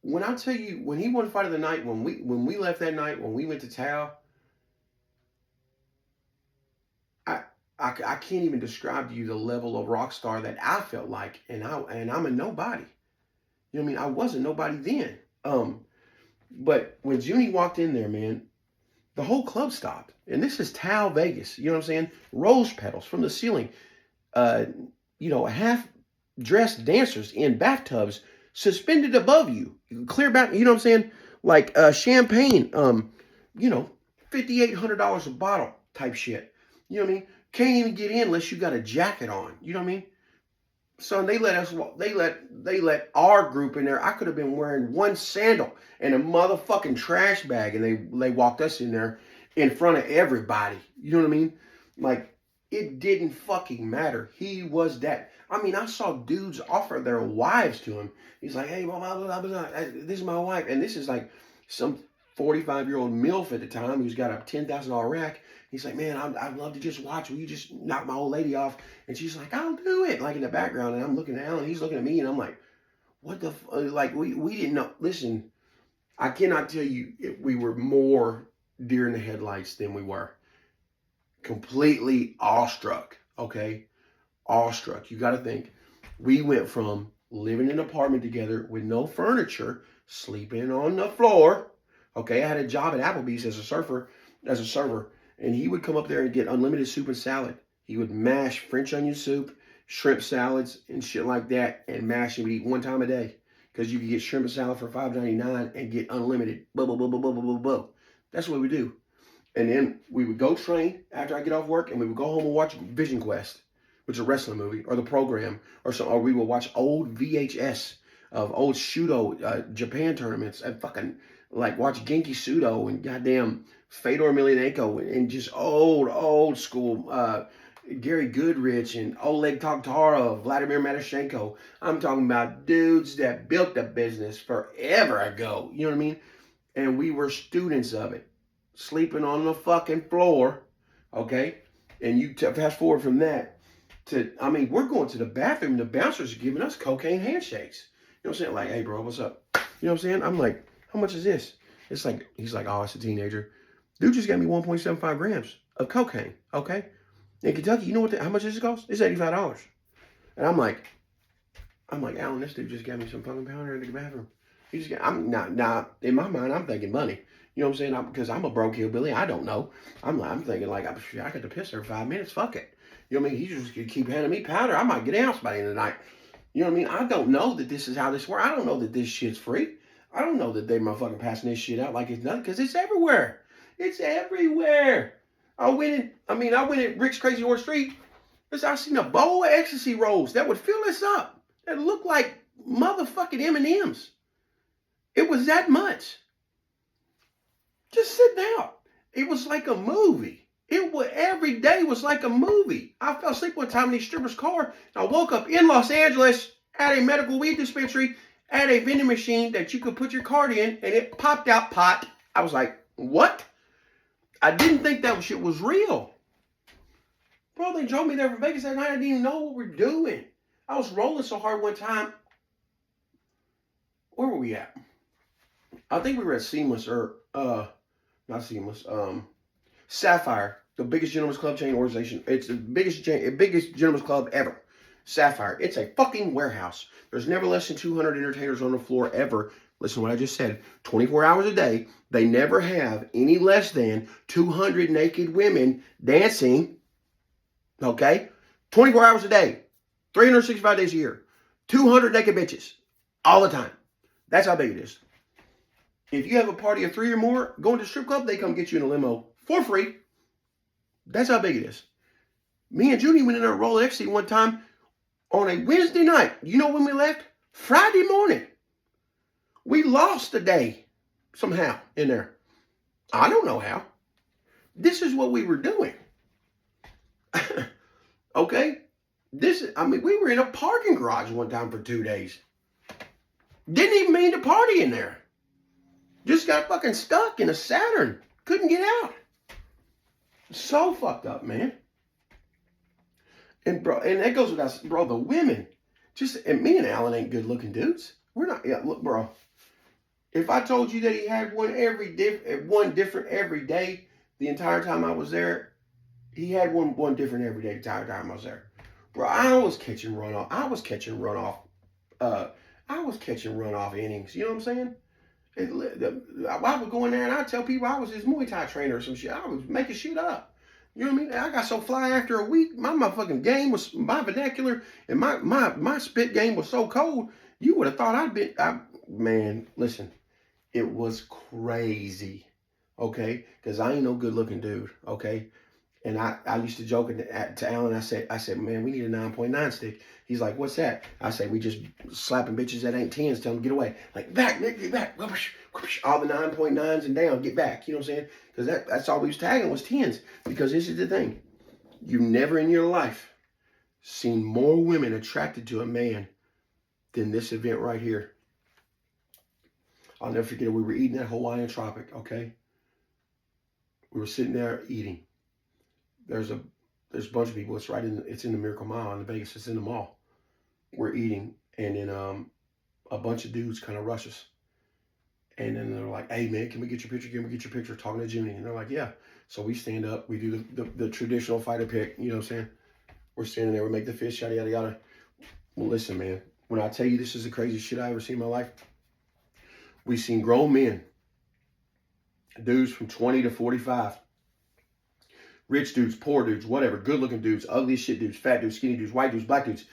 when I tell you, when he won Fight of the Night, when we left that night, when we went to Tao, I can't even describe to you the level of rock star that I felt like, and I'm a nobody. You know what I mean? I wasn't nobody then. But when Junie walked in there, man, the whole club stopped. And this is Tao Vegas. You know what I'm saying? Rose petals from the ceiling. Half-dressed dancers in bathtubs suspended above you. Clear back, you know what I'm saying? Like champagne, $5,800 a bottle type shit. You know what I mean? Can't even get in unless you got a jacket on. You know what I mean? Son, they let us. They let our group in there. I could have been wearing one sandal and a motherfucking trash bag, and they walked us in there in front of everybody. You know what I mean? Like, it didn't fucking matter. He was that. I mean, I saw dudes offer their wives to him. He's like, hey, blah, blah, blah, blah, blah. This is my wife, and this is like some 45-year-old MILF at the time who's got a $10,000 rack. He's like, man, I'd love to just watch. Will you just knock my old lady off? And she's like, I'll do it. Like in the background. And I'm looking at Alan. He's looking at me. And I'm like, what the like, we didn't know. Listen, I cannot tell you if we were more deer in the headlights than we were. Completely awestruck. Okay? Awestruck. You got to think. We went from living in an apartment together with no furniture, sleeping on the floor. Okay? I had a job at Applebee's as a server. And he would come up there and get unlimited soup and salad. He would mash French onion soup, shrimp salads, and shit like that, and mash. He would eat one time a day because you could get shrimp and salad for $5.99 and get unlimited. Blah, blah, blah, blah, blah, blah, blah. That's what we do. And then we would go train after I get off work, and we would go home and watch Vision Quest, which is a wrestling movie, or the program, or we would watch old VHS of old Shudo Japan tournaments and fucking like watch Genki Sudo and goddamn Fedor Emelianenko and just old school Gary Goodrich and Oleg Toktarov, Vladimir Matyshenko. I'm talking about dudes that built the business forever ago. You know what I mean? And we were students of it, sleeping on the fucking floor. Okay, and you fast forward from that to, I mean, we're going to the bathroom and the bouncers are giving us cocaine handshakes. You know what I'm saying? Like, hey, bro, what's up? You know what I'm saying? I'm like, how much is this? It's like, he's like, oh, it's a teenager. Dude just got me 1.75 grams of cocaine, okay? In Kentucky, you know how much this costs? It's $85. And I'm like, Alan, this dude just got me some fucking powder in the bathroom. He just got, I'm not, in my mind, I'm thinking money. You know what I'm saying? Because I'm a broke hillbilly. I don't know. I'm thinking like, I got to piss every 5 minutes. Fuck it. You know what I mean? He's just going to keep handing me powder. I might get out by the end of the night. You know what I mean? I don't know that this is how this works. I don't know that this shit's free. I don't know that they motherfucking passing this shit out like it's nothing, because it's everywhere. It's everywhere. I went at Rick's Crazy Horse Street. I seen a bowl of ecstasy rolls that would fill this up. That looked like motherfucking M&Ms. It was that much. Just sitting out. It was like a movie. Every day was like a movie. I fell asleep one time in these strippers' car. And I woke up in Los Angeles at a medical weed dispensary at a vending machine that you could put your card in, and it popped out pot. I was like, what? I didn't think that shit was real. Bro, they drove me there from Vegas that night. I didn't even know what we're doing. I was rolling so hard one time. Where were we at? I think we were at Seamless, or not Seamless. Sapphire, the biggest gentleman's club chain organization. It's the biggest gentleman's club ever. Sapphire. It's a fucking warehouse. There's never less than 200 entertainers on the floor ever. Listen to what I just said. 24 hours a day. They never have any less than 200 naked women dancing. Okay? 24 hours a day. 365 days a year. 200 naked bitches. All the time. That's how big it is. If you have a party of 3 or more, going to a strip club, they come get you in a limo for free. That's how big it is. Me and Junie went in there and rolled ecstasy one time on a Wednesday night. You know when we left? Friday morning. We lost a day somehow in there. I don't know how. This is what we were doing. Okay? We were in a parking garage one time for 2 days. Didn't even mean to party in there. Just got fucking stuck in a Saturn. Couldn't get out. So fucked up, man. And bro, and that goes with us, bro, the women. And me and Alan ain't good looking dudes. We're not, yeah, look, bro. If I told you that he had one different every day, the entire time I was there, he had one different every day the entire time I was there. Bro, I was catching runoff. I was catching runoff innings. You know what I'm saying? I would go in there and I'd tell people I was his Muay Thai trainer or some shit. I was making shit up. You know what I mean? I got so fly after a week. My motherfucking game was, my vernacular and my spit game was so cold. You would have thought man, listen, it was crazy. Okay? Because I ain't no good looking dude. Okay? And I used to joke to Alan. I said, man, we need a 9.9 stick. He's like, what's that? I said, we just slapping bitches that ain't 10s, tell them get away. Like, back, Nick, get back. All the 9.9s and down, get back. You know what I'm saying? Because that's all we was tagging was 10s. Because this is the thing. You never in your life seen more women attracted to a man than this event right here. I'll never forget, we were eating at Hawaiian Tropic, okay? We were sitting there eating. There's a bunch of people. It's in the Miracle Mile in Vegas. It's in the mall. We're eating, and then a bunch of dudes kind of rush us, and then they're like, "Hey man, can we get your picture? Can we get your picture?" Talking to Junie, and they're like, "Yeah." So we stand up. We do the traditional fighter pick. You know what I'm saying? We're standing there. We make the fist, yada yada yada. Well, listen, man. When I tell you this is the craziest shit I ever seen in my life, we seen grown men, dudes from 20 to 45. Rich dudes, poor dudes, whatever, good-looking dudes, ugly as shit dudes, fat dudes, skinny dudes, white dudes, black dudes.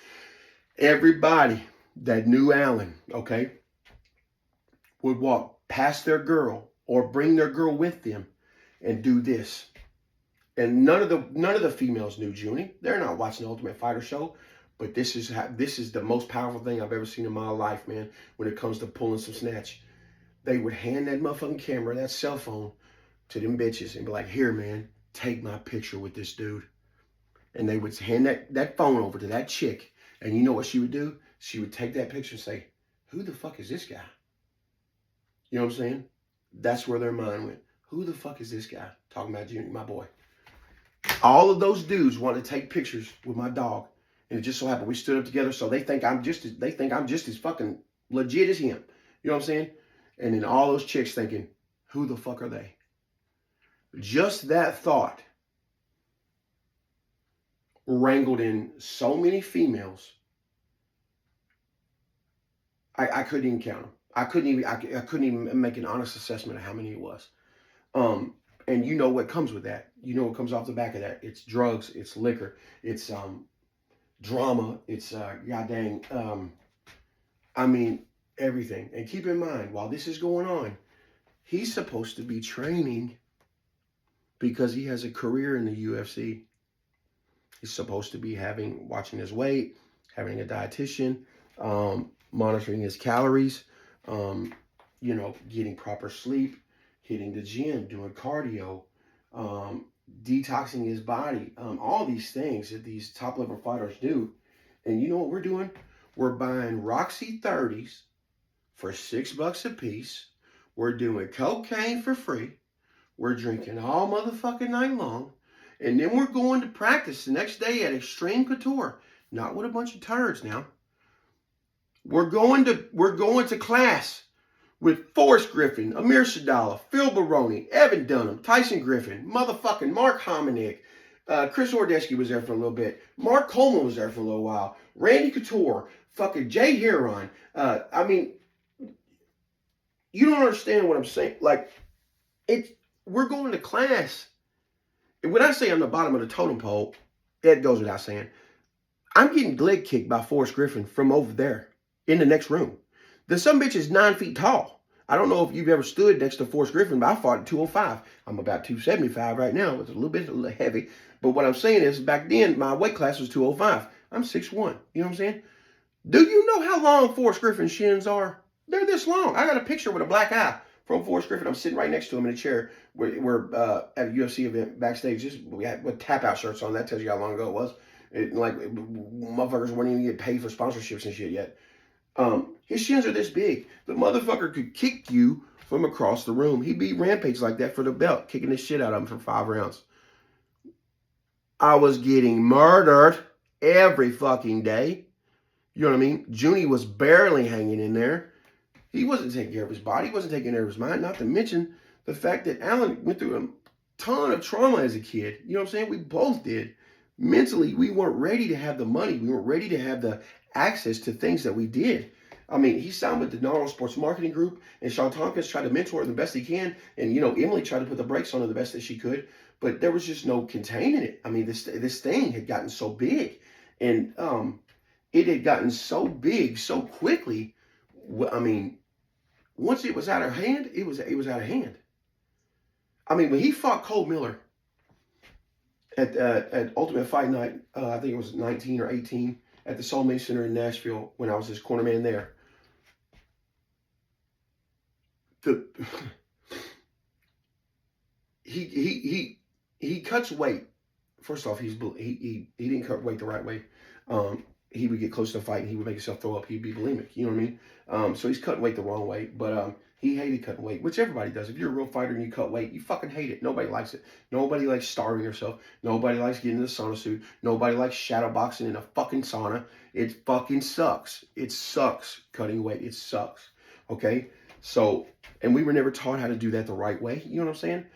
Everybody that knew Alan, okay, would walk past their girl or bring their girl with them and do this. And none of the females knew Junie. They're not watching the Ultimate Fighter show, but this is the most powerful thing I've ever seen in my life, man, when it comes to pulling some snatch. They would hand that motherfucking camera, that cell phone, to them bitches and be like, here, man, take my picture with this dude. And they would hand that phone over to that chick. And you know what she would do? She would take that picture and say, who the fuck is this guy? You know what I'm saying? That's where their mind went. Who the fuck is this guy? Talking about Junie, my boy. All of those dudes want to take pictures with my dog. And it just so happened we stood up together, so they think I'm just as fucking legit as him. You know what I'm saying? And then all those chicks thinking, who the fuck are they? Just that thought wrangled in so many females. I couldn't even count them. I couldn't even make an honest assessment of how many it was. And you know what comes with that. You know what comes off the back of that. It's drugs, it's liquor, it's drama, it's I mean, everything. And keep in mind, while this is going on, he's supposed to be training because he has a career in the UFC. He's supposed to be watching his weight, having a dietitian, monitoring his calories, getting proper sleep, hitting the gym, doing cardio, detoxing his body, all these things that these top level fighters do. And you know what we're doing? We're buying Roxy 30s for $6 a piece. We're doing cocaine for free. We're drinking all motherfucking night long. And then we're going to practice the next day at Extreme Couture. Not with a bunch of turds now. We're going to class with Forrest Griffin, Amir Sadala, Phil Baroni, Evan Dunham, Tyson Griffin, motherfucking Mark Hominick, Chris Ordesky was there for a little bit. Mark Coleman was there for a little while. Randy Couture, fucking Jay Heron. I mean, you don't understand what I'm saying. Like, we're going to class. And when I say I'm the bottom of the totem pole, that goes without saying. I'm getting leg kicked by Forrest Griffin from over there in the next room. The sumbitch is 9 feet tall. I don't know if you've ever stood next to Forrest Griffin, but I fought at 205. I'm about 275 right now. It's a little bit heavy. But what I'm saying is, back then, my weight class was 205. I'm 6'1". You know what I'm saying? Do you know how long Forrest Griffin's shins are? They're this long. I got a picture with a black eye from Forrest Griffin. I'm sitting right next to him in a chair. We're at a UFC event backstage. We had with tap-out shirts on. That tells you how long ago it was. Motherfuckers weren't even getting paid for sponsorships and shit yet. His shins are this big. The motherfucker could kick you from across the room. He beat Rampage like that for the belt, kicking the shit out of him for 5 rounds. I was getting murdered every fucking day. You know what I mean? Junie was barely hanging in there. He wasn't taking care of his body. He wasn't taking care of his mind. Not to mention the fact that Alan went through a ton of trauma as a kid. You know what I'm saying? We both did. Mentally, we weren't ready to have the money. We weren't ready to have the access to things that we did. I mean, he signed with the Gnarl Sports Marketing Group, and Shawn Tompkins tried to mentor him the best he can. And, Emily tried to put the brakes on him the best that she could. But there was just no containing it. I mean, this thing had gotten so big. And it had gotten so big so quickly. I mean, once it was out of hand, it was out of hand. I mean, when he fought Cole Miller at Ultimate Fight Night, I think it was 19 or 18, at the Soul Mate Center in Nashville when I was his corner man there. He cuts weight. First off, he didn't cut weight the right way. He would get close to the fight and he would make himself throw up. He'd be bulimic. You know what I mean? So he's cutting weight the wrong way. But he hated cutting weight, which everybody does. If you're a real fighter and you cut weight, you fucking hate it. Nobody likes it. Nobody likes starving yourself. Nobody likes getting in a sauna suit. Nobody likes shadow boxing in a fucking sauna. It fucking sucks. It sucks cutting weight. It sucks. Okay? So, and we were never taught how to do that the right way. You know what I'm saying?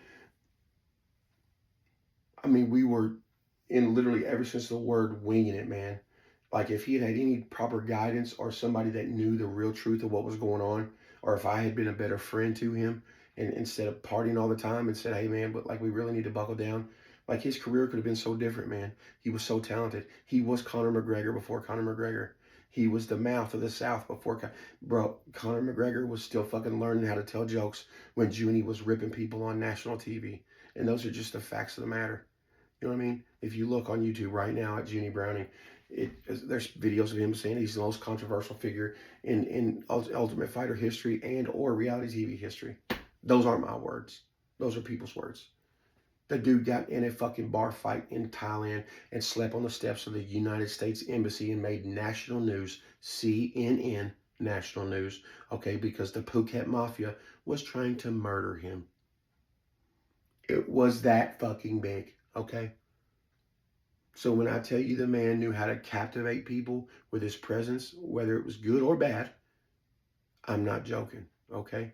I mean, we were in literally ever since the word winging it, man. Like if he had any proper guidance or somebody that knew the real truth of what was going on, or if I had been a better friend to him and instead of partying all the time and said, hey man, but like we really need to buckle down. Like his career could have been so different, man. He was so talented. He was Conor McGregor before Conor McGregor. He was the mouth of the South before, Conor McGregor was still fucking learning how to tell jokes when Junie was ripping people on national TV. And those are just the facts of the matter. You know what I mean? If you look on YouTube right now at Junie Browning, there's videos of him saying he's the most controversial figure in Ultimate Fighter history and or reality TV history. Those aren't my words. Those are people's words. The dude got in a fucking bar fight in Thailand and slept on the steps of the United States Embassy and made national news, CNN national news, okay, because the Phuket Mafia was trying to murder him. It was that fucking big, okay? So when I tell you the man knew how to captivate people with his presence, whether it was good or bad, I'm not joking, okay?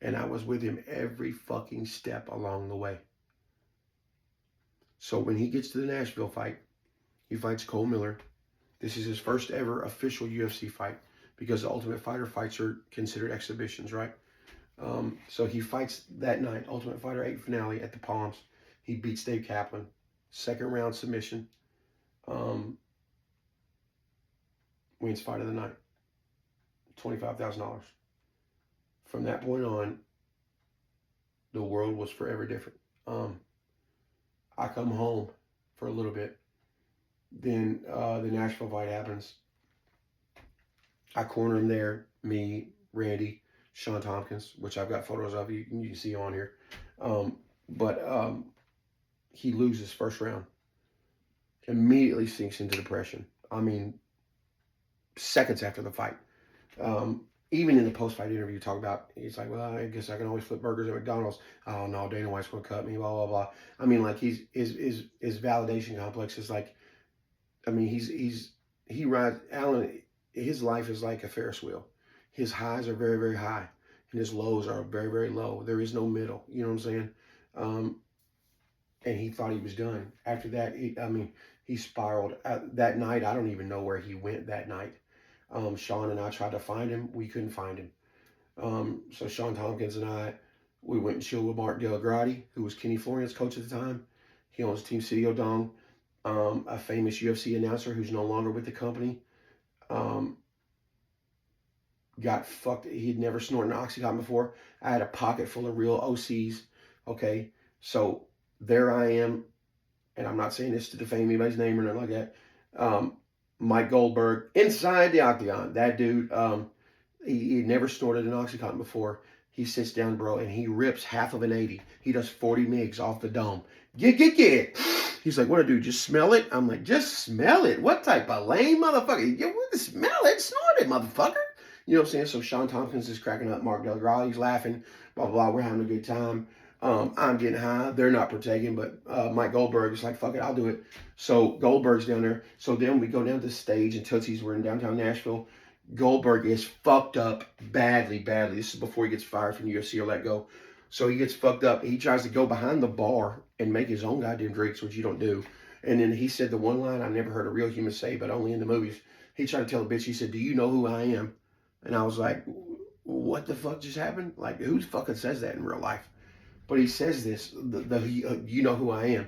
And I was with him every fucking step along the way. So when he gets to the Nashville fight, he fights Cole Miller. This is his first ever official UFC fight because the Ultimate Fighter fights are considered exhibitions, right? So he fights that night, Ultimate Fighter 8 finale at the Palms. He beats Dave Kaplan. Second round submission. Wins fight of the night. $25,000. From that point on, the world was forever different. I come home for a little bit. Then the Nashville fight happens. I corner him there. Me, Randy, Shawn Tompkins, which I've got photos of. You can see on here. He loses first round. Immediately sinks into depression. I mean, seconds after the fight. Even in the post-fight interview, talk about, he's like, well, I guess I can always flip burgers at McDonald's. Oh, no, Dana White's going to cut me, blah, blah, blah. I mean, like, his validation complex is like, I mean, he rides, Alan, his life is like a Ferris wheel. His highs are very, very high, and his lows are very, very low. There is no middle. You know what I'm saying? And he thought he was done. After that, he spiraled. That night, I don't even know where he went that night. Shawn and I tried to find him. We couldn't find him. So Shawn Tompkins and we went and chilled with Mark Delagrati, who was Kenny Florian's coach at the time. He owns Team City Odong, a famous UFC announcer who's no longer with the company. Got fucked. He'd never snorted an Octagon before. I had a pocket full of real OCs. Okay, so there I am, and I'm not saying this to defame anybody's name or nothing like that. Mike Goldberg inside the Octagon. That dude, he never snorted an Oxycontin before. He sits down, bro, and he rips half of an 80. He does 40 migs off the dome. Get. He's like, what do I do? Just smell it? I'm like, just smell it? What type of lame motherfucker? You want to smell it? Snort it, motherfucker. You know what I'm saying? So Shawn Tompkins is cracking up. Mark Delagrati's laughing. Blah, blah, blah. We're having a good time. I'm getting high. They're not partaking, but Mike Goldberg is like, fuck it, I'll do it. So Goldberg's down there. So then we go down to the stage, and Tootsie's, we're in downtown Nashville. Goldberg is fucked up badly, badly. This is before he gets fired from the UFC or let go. So he gets fucked up. He tries to go behind the bar and make his own goddamn drinks, which you don't do. And then he said the one line I never heard a real human say, but only in the movies. He tried to tell the bitch, he said, "Do you know who I am?" And I was like, what the fuck just happened? Like, who fucking says that in real life? But he says this, you know who I am.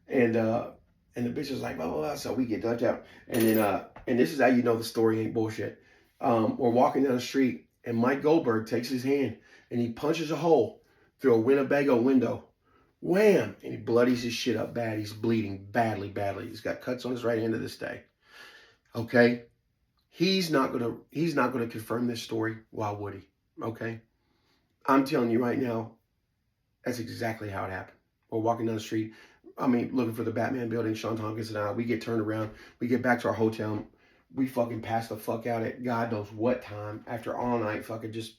And the bitch is like, blah, blah, blah. So we get ducked out. And then, and this is how you know the story ain't bullshit. We're walking down the street, and Mike Goldberg takes his hand, and he punches a hole through a Winnebago window. Wham! And he bloodies his shit up bad. He's bleeding badly, badly. He's got cuts on his right hand to this day. Okay? He's not gonna confirm this story. Why would he? Okay? I'm telling you right now, that's exactly how it happened. We're walking down the street. I mean, looking for the Batman building. Shawn Tompkins and I, we get turned around. We get back to our hotel. We fucking pass the fuck out at God knows what time after all night fucking just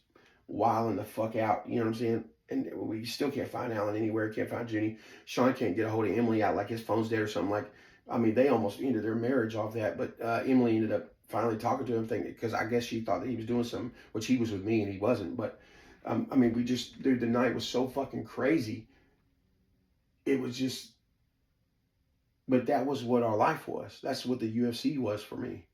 wilding the fuck out. You know what I'm saying? And we still can't find Alan anywhere. Can't find Junie. Shawn can't get a hold of Emily out. Like his phone's dead or something. Like, I mean, they almost ended their marriage off that. But Emily ended up finally talking to him, thinking, because I guess she thought that he was doing something, which he was with me and he wasn't. But I mean, we just, dude, the night was so fucking crazy. It was just, but that was what our life was. That's what the UFC was for me.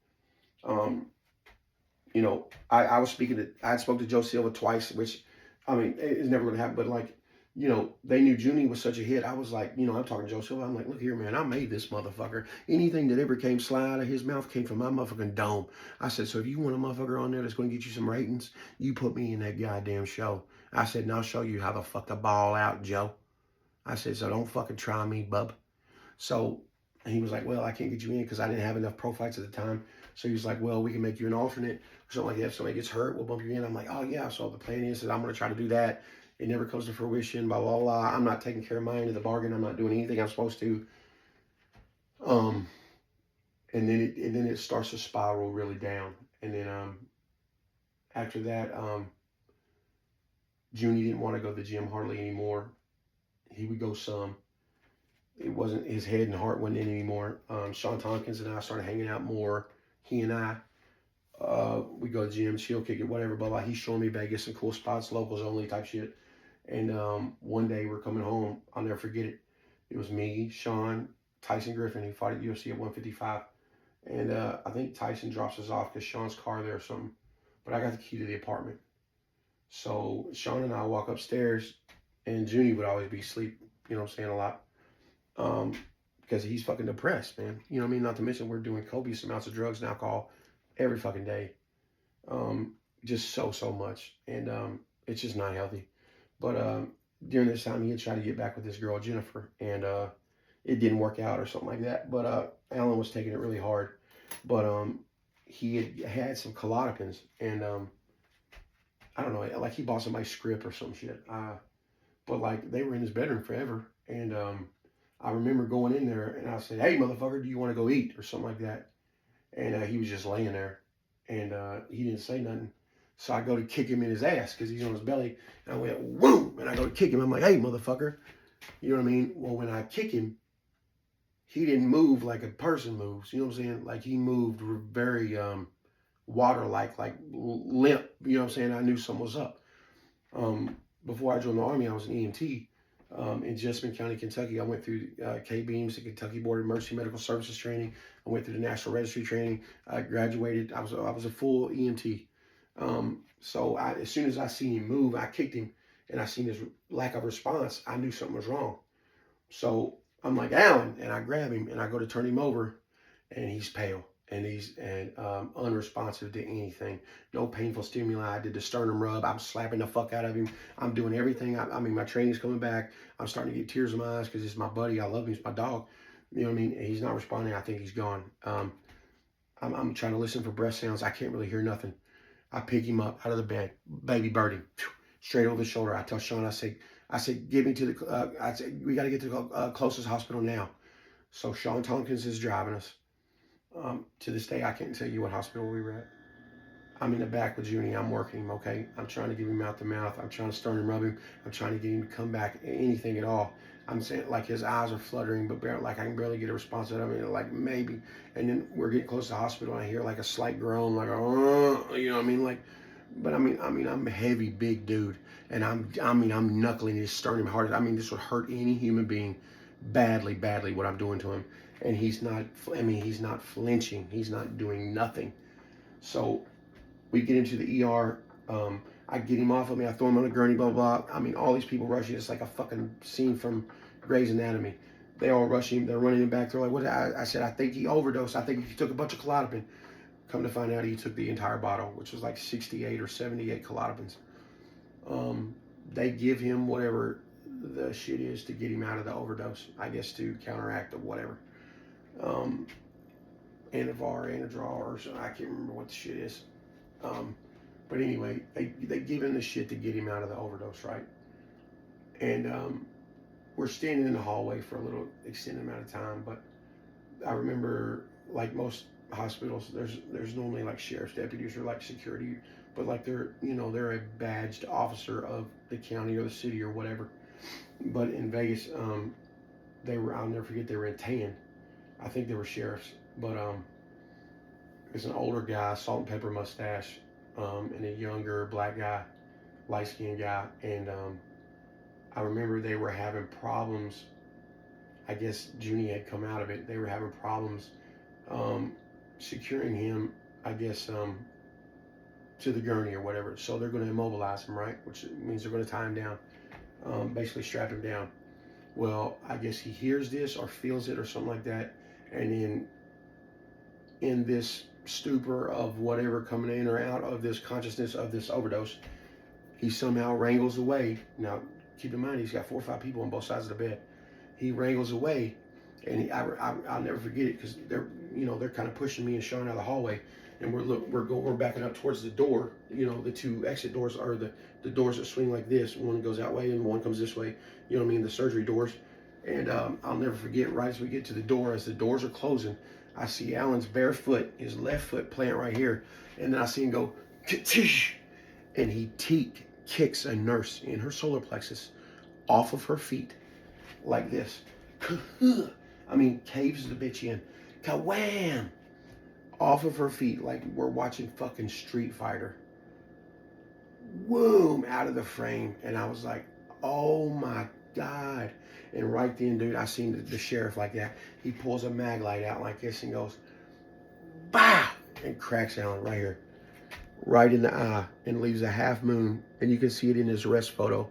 You know, I spoke to Joe Silva twice, which, I mean, it's never going to happen. But like, you know, they knew Junie was such a hit. I was like, you know, I'm talking to Joe Silva. I'm like, look here, man, I made this motherfucker. Anything that ever came slide out of his mouth came from my motherfucking dome. I said, so if you want a motherfucker on there that's going to get you some ratings, you put me in that goddamn show. I said, and I'll show you how to fuck the ball out, Joe. I said, so don't fucking try me, bub. So he was like, well, I can't get you in because I didn't have enough pro fights at the time. So he was like, well, we can make you an alternate or something like that. If somebody gets hurt, we'll bump you in. I'm like, oh, yeah. So the plan is that I'm going to try to do that. It never comes to fruition, blah, blah, blah. I'm not taking care of my end of the bargain. I'm not doing anything I'm supposed to. And then it starts to spiral really down. And then after that, Junie didn't want to go to the gym hardly anymore. He would go some. It wasn't, his head and heart wasn't in anymore. Shawn Tompkins and I started hanging out more. He and I, we go to the gym, chill, kick it, whatever, blah, blah. He's showing me Vegas, some cool spots, locals only type shit. And one day we're coming home. I'll never forget it. It was me, Shawn, Tyson Griffin. He fought at UFC at 155. And I think Tyson drops us off because Shawn's car there or something. But I got the key to the apartment. So Shawn and I walk upstairs, and Junie would always be asleep, you know what I'm saying, a lot. Because he's fucking depressed, man. You know what I mean? Not to mention we're doing copious amounts of drugs and alcohol every fucking day. Just so much. And it's just not healthy. But during this time, he had tried to get back with this girl, Jennifer, and it didn't work out or something like that. But Alan was taking it really hard. But he had some Klonopins, and I don't know, like he bought somebody's script or some shit. But like they were in his bedroom forever, and I remember going in there, and I said, "Hey, motherfucker, do you want to go eat?" or something like that. And he was just laying there, and he didn't say nothing. So I go to kick him in his ass because he's on his belly. And I went, whoom! And I go to kick him. I'm like, hey, motherfucker. You know what I mean? Well, when I kick him, he didn't move like a person moves. You know what I'm saying? Like he moved very water-like, like limp. You know what I'm saying? I knew something was up. Before I joined the Army, I was an EMT in Jessamine County, Kentucky. I went through K-Beams, the Kentucky Board of Emergency Medical Services training. I went through the National Registry training. I graduated. I was a full EMT. So as soon as I seen him move, I kicked him, and I seen his lack of response. I knew something was wrong. So I'm like, Alan, and I grab him and I go to turn him over, and he's pale and he's unresponsive to anything. No painful stimuli. I did the sternum rub. I'm slapping the fuck out of him. I'm doing everything. I mean, my training's coming back. I'm starting to get tears in my eyes because it's my buddy. I love him. He's my dog. You know what I mean? And he's not responding. I think he's gone. I'm trying to listen for breath sounds. I can't really hear nothing. I pick him up out of the bed, baby birdie, straight over the shoulder. I tell Shawn, I said, get me to the, I said, we got to get to the closest hospital now. So Shawn Tompkins is driving us. To this day, I can't tell you what hospital we were at. I'm in the back with Junie. I'm working him, okay? I'm trying to give him mouth to mouth. I'm trying to sternum rub him. I'm trying to get him to come back, anything at all. I'm saying like his eyes are fluttering, but like I can barely get a response out of him. Like maybe, and then we're getting close to the hospital, and I hear like a slight groan, like you know what I mean, like. But I'm a heavy, big dude, and I'm knuckling his sternum hard. I mean, this would hurt any human being badly, badly. What I'm doing to him, and he's not. I mean, he's not flinching. He's not doing nothing. So we get into the ER. I get him off of me. I throw him on a gurney. Blah blah blah. I mean, all these people rushing. It's like a fucking scene from Grey's Anatomy. They all rush him. They're running him back. They're like, "What?" I said, "I think he overdosed. I think he took a bunch of Klonopin." Come to find out, he took the entire bottle, which was like 68 or 78 Klonopins. They give him whatever the shit is to get him out of the overdose, I guess, to counteract or whatever. Anavar, Anadrol, or something. I can't remember what the shit is. But anyway, they give him the shit to get him out of the overdose, right? And we're standing in the hallway for a little extended amount of time, but I remember, like most hospitals, there's normally like sheriff's deputies or like security, but like they're a badged officer of the county or the city or whatever. But in Vegas, I'll never forget, they were in tan. I think they were sheriffs, but there's an older guy, salt and pepper mustache, and a younger black guy, light skinned guy, and I remember they were having problems. I guess Junie had come out of it. They were having problems securing him, I guess, to the gurney or whatever. So they're going to immobilize him, right? Which means they're going to tie him down, basically strap him down. Well, I guess he hears this or feels it or something like that, and then in this stupor of whatever coming in or out of this consciousness of this overdose, he somehow wrangles away. Now, keep in mind, he's got 4 or 5 people on both sides of the bed. He wrangles away, and I'll never forget it, because they're kind of pushing me and Shawn out of the hallway, and we're backing up towards the door. The 2 exit doors are the doors that swing like this. One goes that way and one comes this way. You know what I mean? The surgery doors. And I'll never forget, right as we get to the door, as the doors are closing, I see Alan's bare foot, his left foot plant right here, and then I see him go, "Ka-tish," and he kicks a nurse in her solar plexus off of her feet like this. I mean, caves the bitch in. Ka-wham! Off of her feet like we're watching fucking Street Fighter. Boom! Out of the frame. And I was like, oh my God. And right then, dude, I seen the sheriff like that. He pulls a mag light out like this and goes, "Bah!" and cracks Alan right here. Right in the eye, and leaves a half moon. And you can see it in his arrest photo.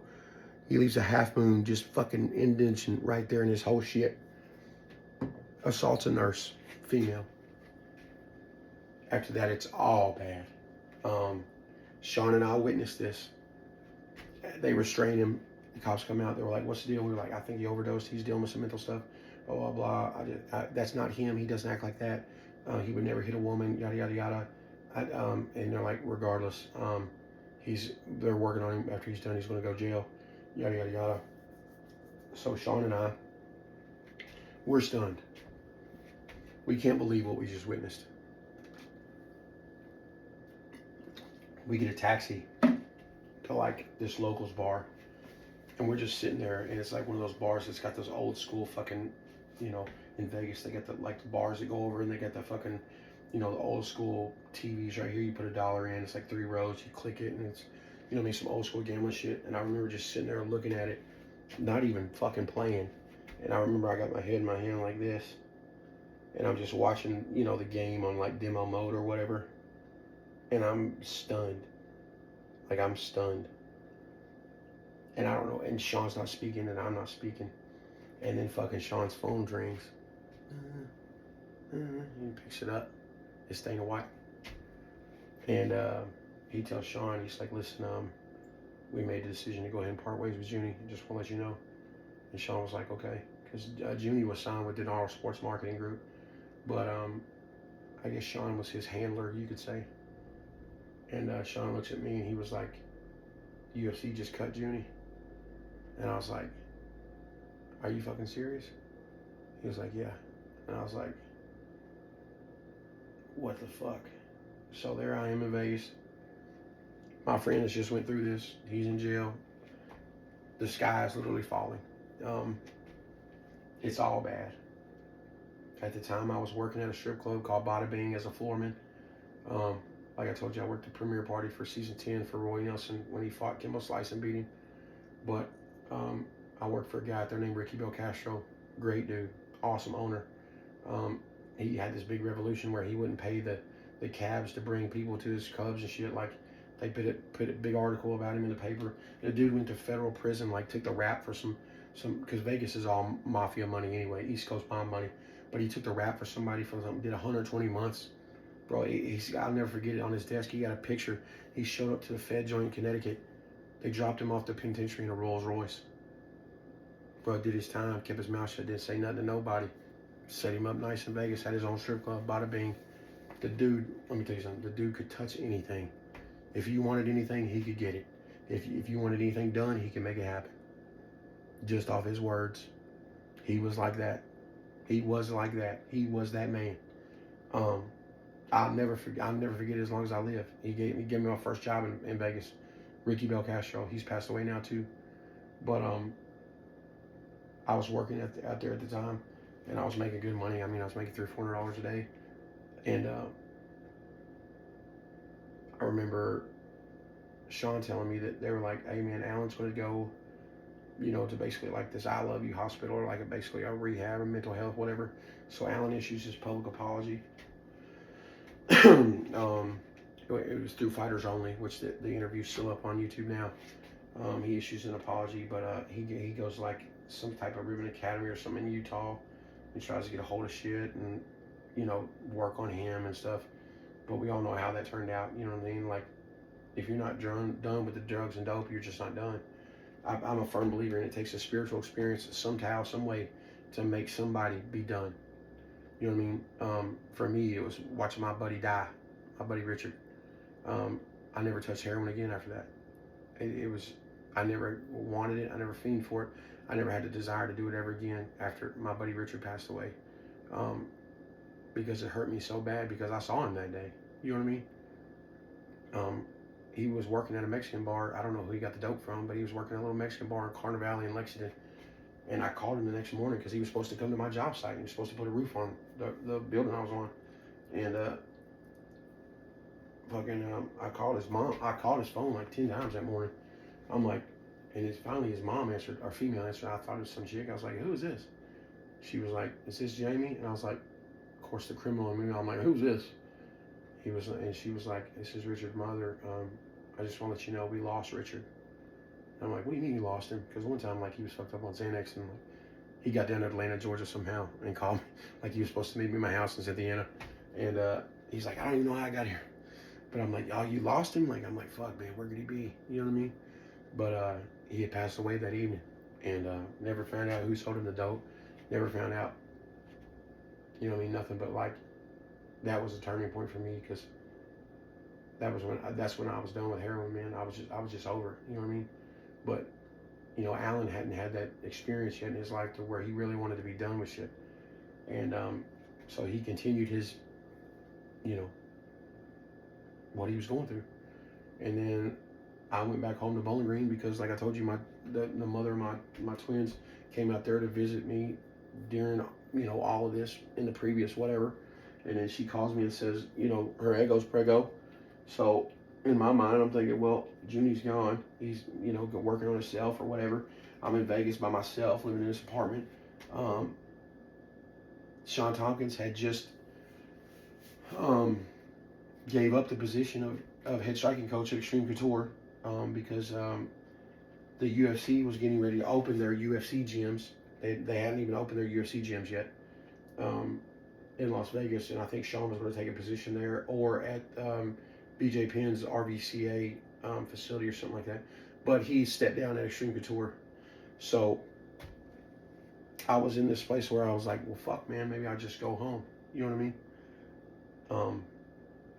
He leaves a half moon, just fucking indentation right there in his whole shit. Assaults a nurse, female. After that, it's all bad. Shawn and I witnessed this. They restrained him. The cops come out. They were like, "What's the deal?" We were like, "I think he overdosed. He's dealing with some mental stuff." Blah, blah, blah. That's not him. He doesn't act like that. He would never hit a woman, yada, yada, yada. And they're like, regardless, they're working on him. After he's done, he's going to go to jail, yada, yada, yada. So Shawn and I, we're stunned. We can't believe what we just witnessed. We get a taxi to like this locals bar, and we're just sitting there, and it's like one of those bars that's got those old school fucking, in Vegas, they got the bars that go over, and they got the fucking, the old school TVs right here. You put $1 in, it's like 3 rows, you click it, and it's, some old school gambling shit. And I remember just sitting there looking at it, not even fucking playing. And I remember I got my head in my hand like this, and I'm just watching, the game on like demo mode or whatever. And I'm stunned. Like, I'm stunned. And I don't know, and Shawn's not speaking, and I'm not speaking. And then fucking Shawn's phone rings. He picks it up. It's Dana White. And he tells Shawn, he's like, "Listen, we made the decision to go ahead and part ways with Junie. Just want to let you know." And Shawn was like, "Okay." Because Junie was signed with Denaro Sports Marketing Group. But I guess Shawn was his handler, you could say. And Shawn looks at me and he was like, "UFC just cut Junie." And I was like, "Are you fucking serious?" He was like, "Yeah." And I was like, what the fuck? So there I am in Vegas. My friend has just went through this. He's in jail. The sky is literally falling. It's all bad. At the time, I was working at a strip club called Bada Bing as a floorman. Um, like I told you, I worked the premiere party for season 10 for Roy Nelson when he fought Kimbo Slice and beat him. But I worked for a guy out there named Ricky Belcastro. Great dude, awesome owner. He had this big revolution where he wouldn't pay the cabs to bring people to his clubs and shit. Like, they put a big article about him in the paper. The dude went to federal prison, like took the rap for some because Vegas is all mafia money anyway, East Coast bomb money. But he took the rap for somebody for something, did 120 months. Bro, I'll never forget it. On his desk, he got a picture. He showed up to the Fed joint in Connecticut. They dropped him off the penitentiary in a Rolls Royce. Bro did his time, kept his mouth shut, didn't say nothing to nobody. Set him up nice in Vegas, had his own strip club, Bada Bing. The dude, let me tell you something, the dude could touch anything. If you wanted anything, he could get it. If you wanted anything done, he could make it happen. Just off his words. He was like that. He was like that. He was that man. I'll never forget it as long as I live. He gave me my first job in Vegas. Ricky Belcastro. He's passed away now too. But I was working out there at the time, and I was making good money. I mean, I was making $300-400 a day, and I remember Shawn telling me that they were like, "Hey man, Alan's going to go, to basically like this I Love You hospital, or like basically a rehab or mental health, whatever." So Alan issues his public apology. It was through Fighters Only, which the interview's still up on YouTube now. He issues an apology, but he goes like some type of Ribbon Academy or something in Utah and tries to get a hold of shit and, work on him and stuff. But we all know how that turned out, you know what I mean? Like, if you're not done with the drugs and dope, you're just not done. I'm a firm believer in it takes a spiritual experience somehow, some way to make somebody be done. You know what I mean? For me, it was watching my buddy die, my buddy Richard. I never touched heroin again after that. I never wanted it. I never fiended for it. I never had the desire to do it ever again after my buddy Richard passed away. Because it hurt me so bad because I saw him that day. You know what I mean? He was working at a Mexican bar. I don't know who he got the dope from, but he was working at a little Mexican bar in Carter Valley in Lexington. And I called him the next morning because he was supposed to come to my job site. He was supposed to put a roof on the building I was on. And I called his mom. I called his phone like 10 times that morning. I'm like, and finally his mom answered, or female answered. I thought it was some chick. I was like, "Who is this?" She was like, "Is this Jamie?" And I was like, of course, the criminal in me. I'm like, "Who's this?" And she was like, "This is Richard's mother. I just want to let you know we lost Richard." And I'm like, "What do you mean you lost him?" Because one time, like, he was fucked up on Xanax, and like, he got down to Atlanta, Georgia somehow and called me. Like, he was supposed to meet me at my house in Cynthiana. And he's like, "I don't even know how I got here." But I'm like, "Oh, you lost him?" Like, I'm like, "Fuck, man, where could he be?" You know what I mean? But he had passed away that evening, and never found out who sold him the dope. Never found out. You know what I mean? Nothing but like, that was a turning point for me because that's when I was done with heroin, man. I was just over it. You know what I mean? But Alan hadn't had that experience yet in his life to where he really wanted to be done with shit, and so he continued his, what he was going through, and then I went back home to Bowling Green because, like I told you, the mother of my twins came out there to visit me during all of this in the previous whatever, and then she calls me and says, her ego's prego. So in my mind, I'm thinking, well, Junie's gone. He's working on himself or whatever. I'm in Vegas by myself, living in this apartment. Shawn Tompkins had just gave up the position of head striking coach at Extreme Couture. Because the UFC was getting ready to open their UFC gyms. They hadn't even opened their UFC gyms yet in Las Vegas, and I think Shawn was going to take a position there or at BJ Penn's RVCA facility or something like that. But he stepped down at Extreme Couture. So I was in this place where I was like, well, fuck, man, maybe I'll just go home. You know what I mean?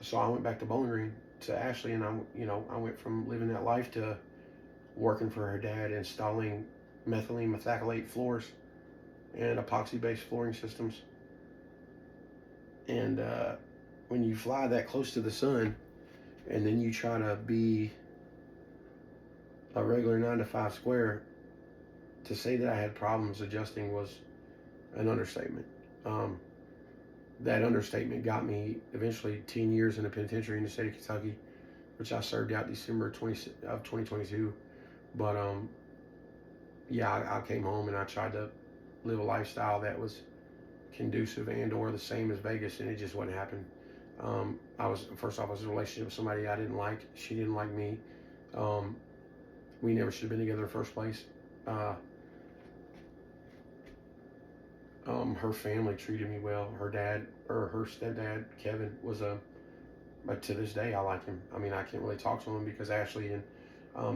So I went back to Bowling Green to Ashley, and I went from living that life to working for her dad, installing methylene methacrylate floors and epoxy-based flooring systems. And when you fly that close to the sun, and then you try to be a regular 9-to-5 square, to say that I had problems adjusting was an understatement. That understatement got me eventually 10 years in the penitentiary in the state of Kentucky, which I served out December of 2022. But yeah, I came home and I tried to live a lifestyle that was conducive and or the same as Vegas, and it just wasn't happening. First off, I was in a relationship with somebody I didn't like. She didn't like me. We never should have been together in the first place. Her family treated me well. Her dad, or her stepdad, Kevin, was but to this day, I like him. I mean, I can't really talk to him because Ashley and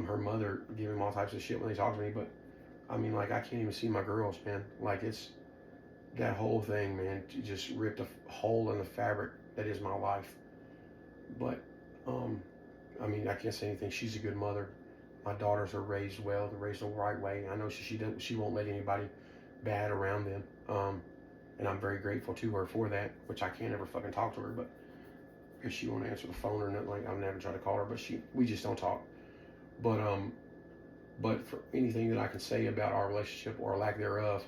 her mother give him all types of shit when they talk to me, but I mean, like, I can't even see my girls, man. Like, it's that whole thing, man. It just ripped a hole in the fabric that is my life. But, I mean, I can't say anything. She's a good mother. My daughters are raised well. They're raised the right way. I know she won't let anybody bad around them. And I'm very grateful to her for that, which I can't ever fucking talk to her, but if she won't answer the phone or nothing, like, I've never tried to call her, but we just don't talk. But for anything that I can say about our relationship or lack thereof,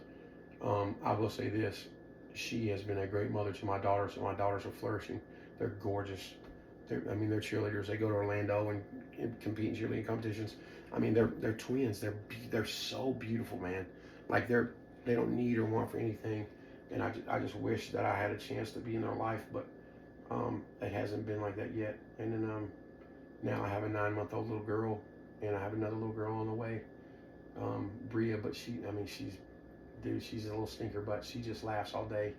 I will say this: she has been a great mother to my daughters, and my daughters are flourishing. They're gorgeous. They're cheerleaders. They go to Orlando and compete in cheerleading competitions. I mean, they're twins. They're so beautiful, man. Like, they don't need or want for anything, and I just wish that I had a chance to be in their life, but it hasn't been like that yet. And then now I have a 9-month-old little girl, and I have another little girl on the way, Bria. But she's a little stinker, but she just laughs all day.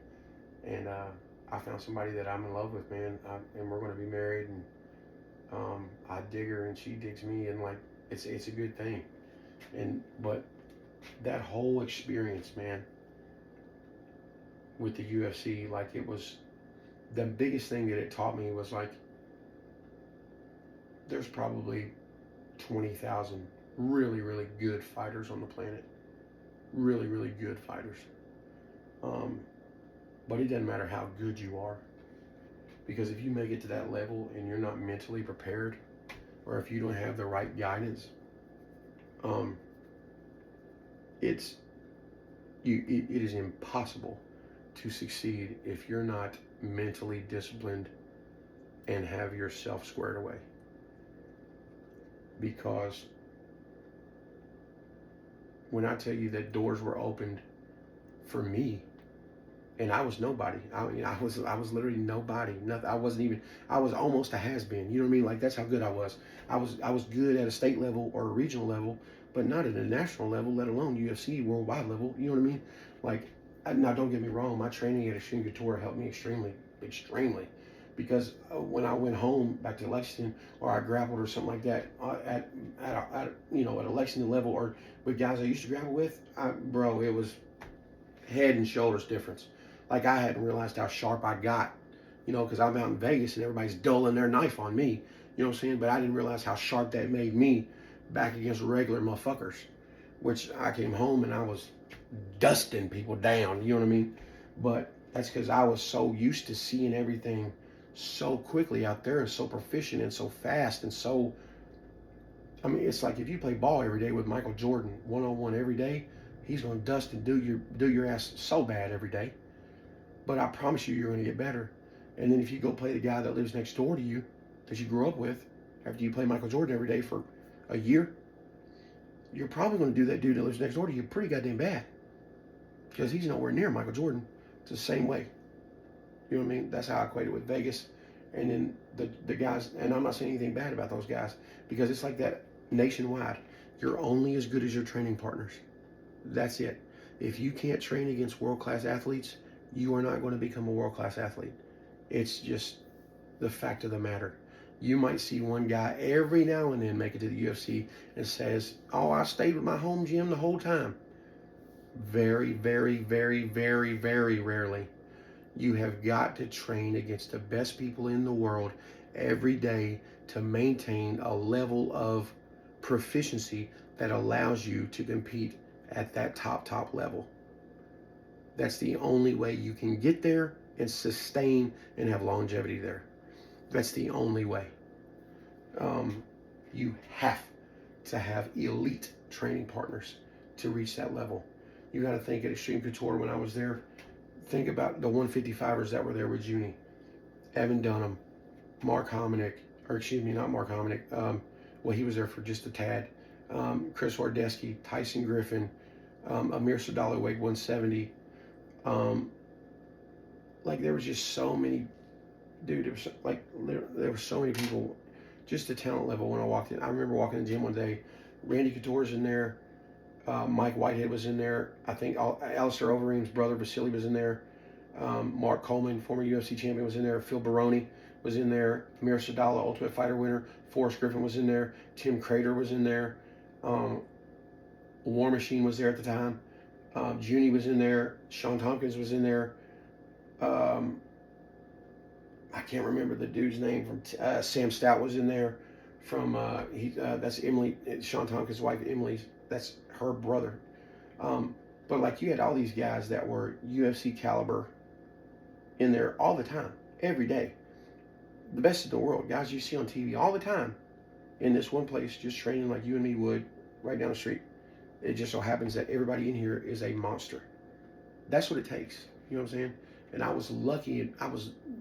And I found somebody that I'm in love with, man, and we're going to be married. And I dig her, and she digs me, and like it's a good thing. But that whole experience, man, with the UFC, like, it was the biggest thing that it taught me was, like, there's probably 20,000 really, really good fighters on the planet. Really, really good fighters. But it doesn't matter how good you are, because if you make it to that level and you're not mentally prepared, or if you don't have the right guidance, it is impossible to succeed if you're not mentally disciplined and have yourself squared away. Because when I tell you that doors were opened for me, and I was nobody. I mean, I was literally nobody. Nothing. I was almost a has-been. You know what I mean? Like, that's how good I was. I was good at a state level or a regional level, but not at a national level, let alone UFC worldwide level. You know what I mean? Like, now don't get me wrong. My training at Extreme Couture helped me extremely, because when I went home back to Lexington, or I grappled or something like that at a Lexington level, or with guys I used to grapple with, bro, it was head and shoulders difference. Like, I hadn't realized how sharp I got, because I'm out in Vegas and everybody's dulling their knife on me, you know what I'm saying? But I didn't realize how sharp that made me back against regular motherfuckers, which I came home and I was dusting people down, you know what I mean? But that's because I was so used to seeing everything so quickly out there, and so proficient and so fast, and so, I mean, it's like if you play ball every day with Michael Jordan one-on-one every day, he's going to dust and do your ass so bad every day. But I promise you're going to get better. And then if you go play the guy that lives next door to you, that you grew up with, after you play Michael Jordan every day for a year, you're probably going to do that dude that lives next door to you pretty goddamn bad, because he's nowhere near Michael Jordan. It's the same way. You know what I mean? That's how I equate it with Vegas. And then the guys, and I'm not saying anything bad about those guys, because it's like that nationwide. You're only as good as your training partners. That's it. If you can't train against world-class athletes, you are not going to become a world-class athlete. It's just the fact of the matter. You might see one guy every now and then make it to the UFC and says, "Oh, I stayed with my home gym the whole time." Very, very, very, very, very rarely. You have got to train against the best people in the world every day to maintain a level of proficiency that allows you to compete at that top level. That's the only way you can get there and sustain and have longevity there. That's the only way. You have to have elite training partners to reach that level. You got to think at Extreme Couture when I was there. Think about the 155ers that were there with Junie. Evan Dunham, Mark Hominick, or excuse me, not Mark Hominick. Well, he was there for just a tad. Chris Wardesky, Tyson Griffin, Amir Sadalo weighed 170. Like there was just so many, dude. There were so many people. Just the talent level when I walked in. I remember walking in the gym one day. Randy Couture's in there. Mike Whitehead was in there. I think Alistair Overeem's brother Vasily was in there. Mark Coleman, former UFC champion, was in there. Phil Baroni was in there. Amir Sadala, Ultimate Fighter winner. Forrest Griffin was in there. Tim Crater was in there. War Machine was there at the time. Junie was in there. Shawn Tompkins was in there. I can't remember the dude's name. From Sam Stout was in there. From that's Emily, Shawn Tompkins' wife, Emily's. That's her brother. But like you had all these guys that were UFC caliber in there all the time, every day. The best in the world, guys you see on TV all the time, in this one place, just training like you and me would, right down the street. It just so happens that everybody in here is a monster. That's what it takes. You know what I'm saying? And I was lucky,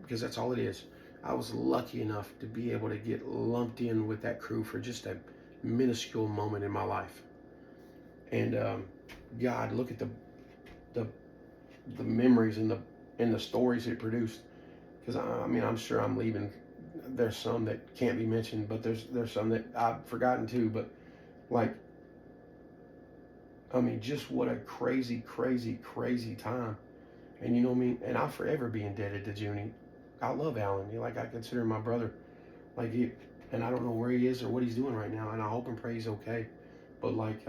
because that's all it is. I was lucky enough to be able to get lumped in with that crew for just a minuscule moment in my life. And God, look at the memories and the stories it produced. Because I mean, I'm sure I'm leaving. There's some that can't be mentioned, but there's some that I've forgotten too. But like, I mean, just what a crazy, crazy, crazy time. And you know what I mean? And I'll forever be indebted to Junie. I love Alan. Like I consider him my brother. Like and I don't know where he is or what he's doing right now. And I hope and pray he's okay. But like,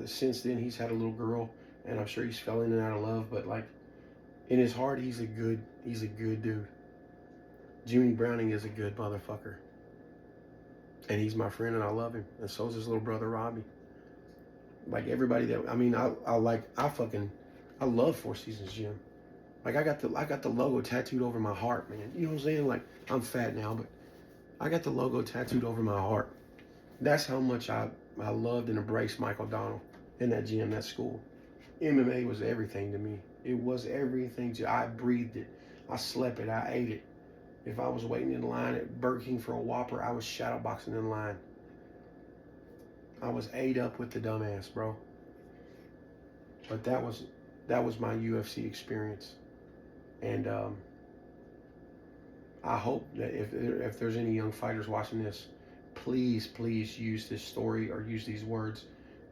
since then he's had a little girl, and I'm sure he's fell in and out of love. But like, in his heart, he's a good dude. Junie Browning is a good motherfucker. And he's my friend, and I love him. And so is his little brother Robbie. Like everybody that I mean, I love Four Seasons Gym. Like I got the logo tattooed over my heart, man. You know what I'm saying? Like I'm fat now, but I got the logo tattooed over my heart. That's how much I loved and embraced Mike O'Donnell in that gym, that school. MMA was everything to me. It was everything I breathed it. I slept it. I ate it. If I was waiting in line at Burger King for a Whopper, I was shadowboxing in line. I was ate up with the dumbass, bro. But that was my UFC experience. And I hope that if there's any young fighters watching this, please use this story or use these words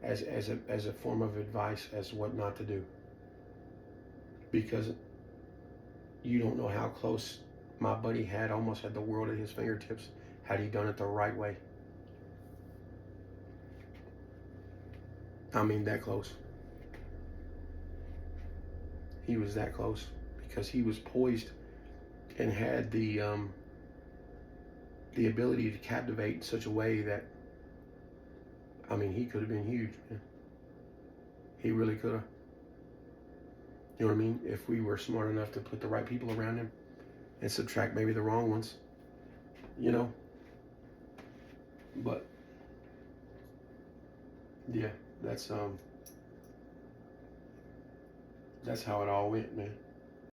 as a form of advice as what not to do. Because you don't know how close my buddy almost had the world at his fingertips had he done it the right way. I mean, that close. He was that close because he was poised and had the ability to captivate in such a way that, I mean, he could have been huge, man. He really could have. You know what I mean? If we were smart enough to put the right people around him and subtract maybe the wrong ones, you know? But, yeah, that's how it all went, man.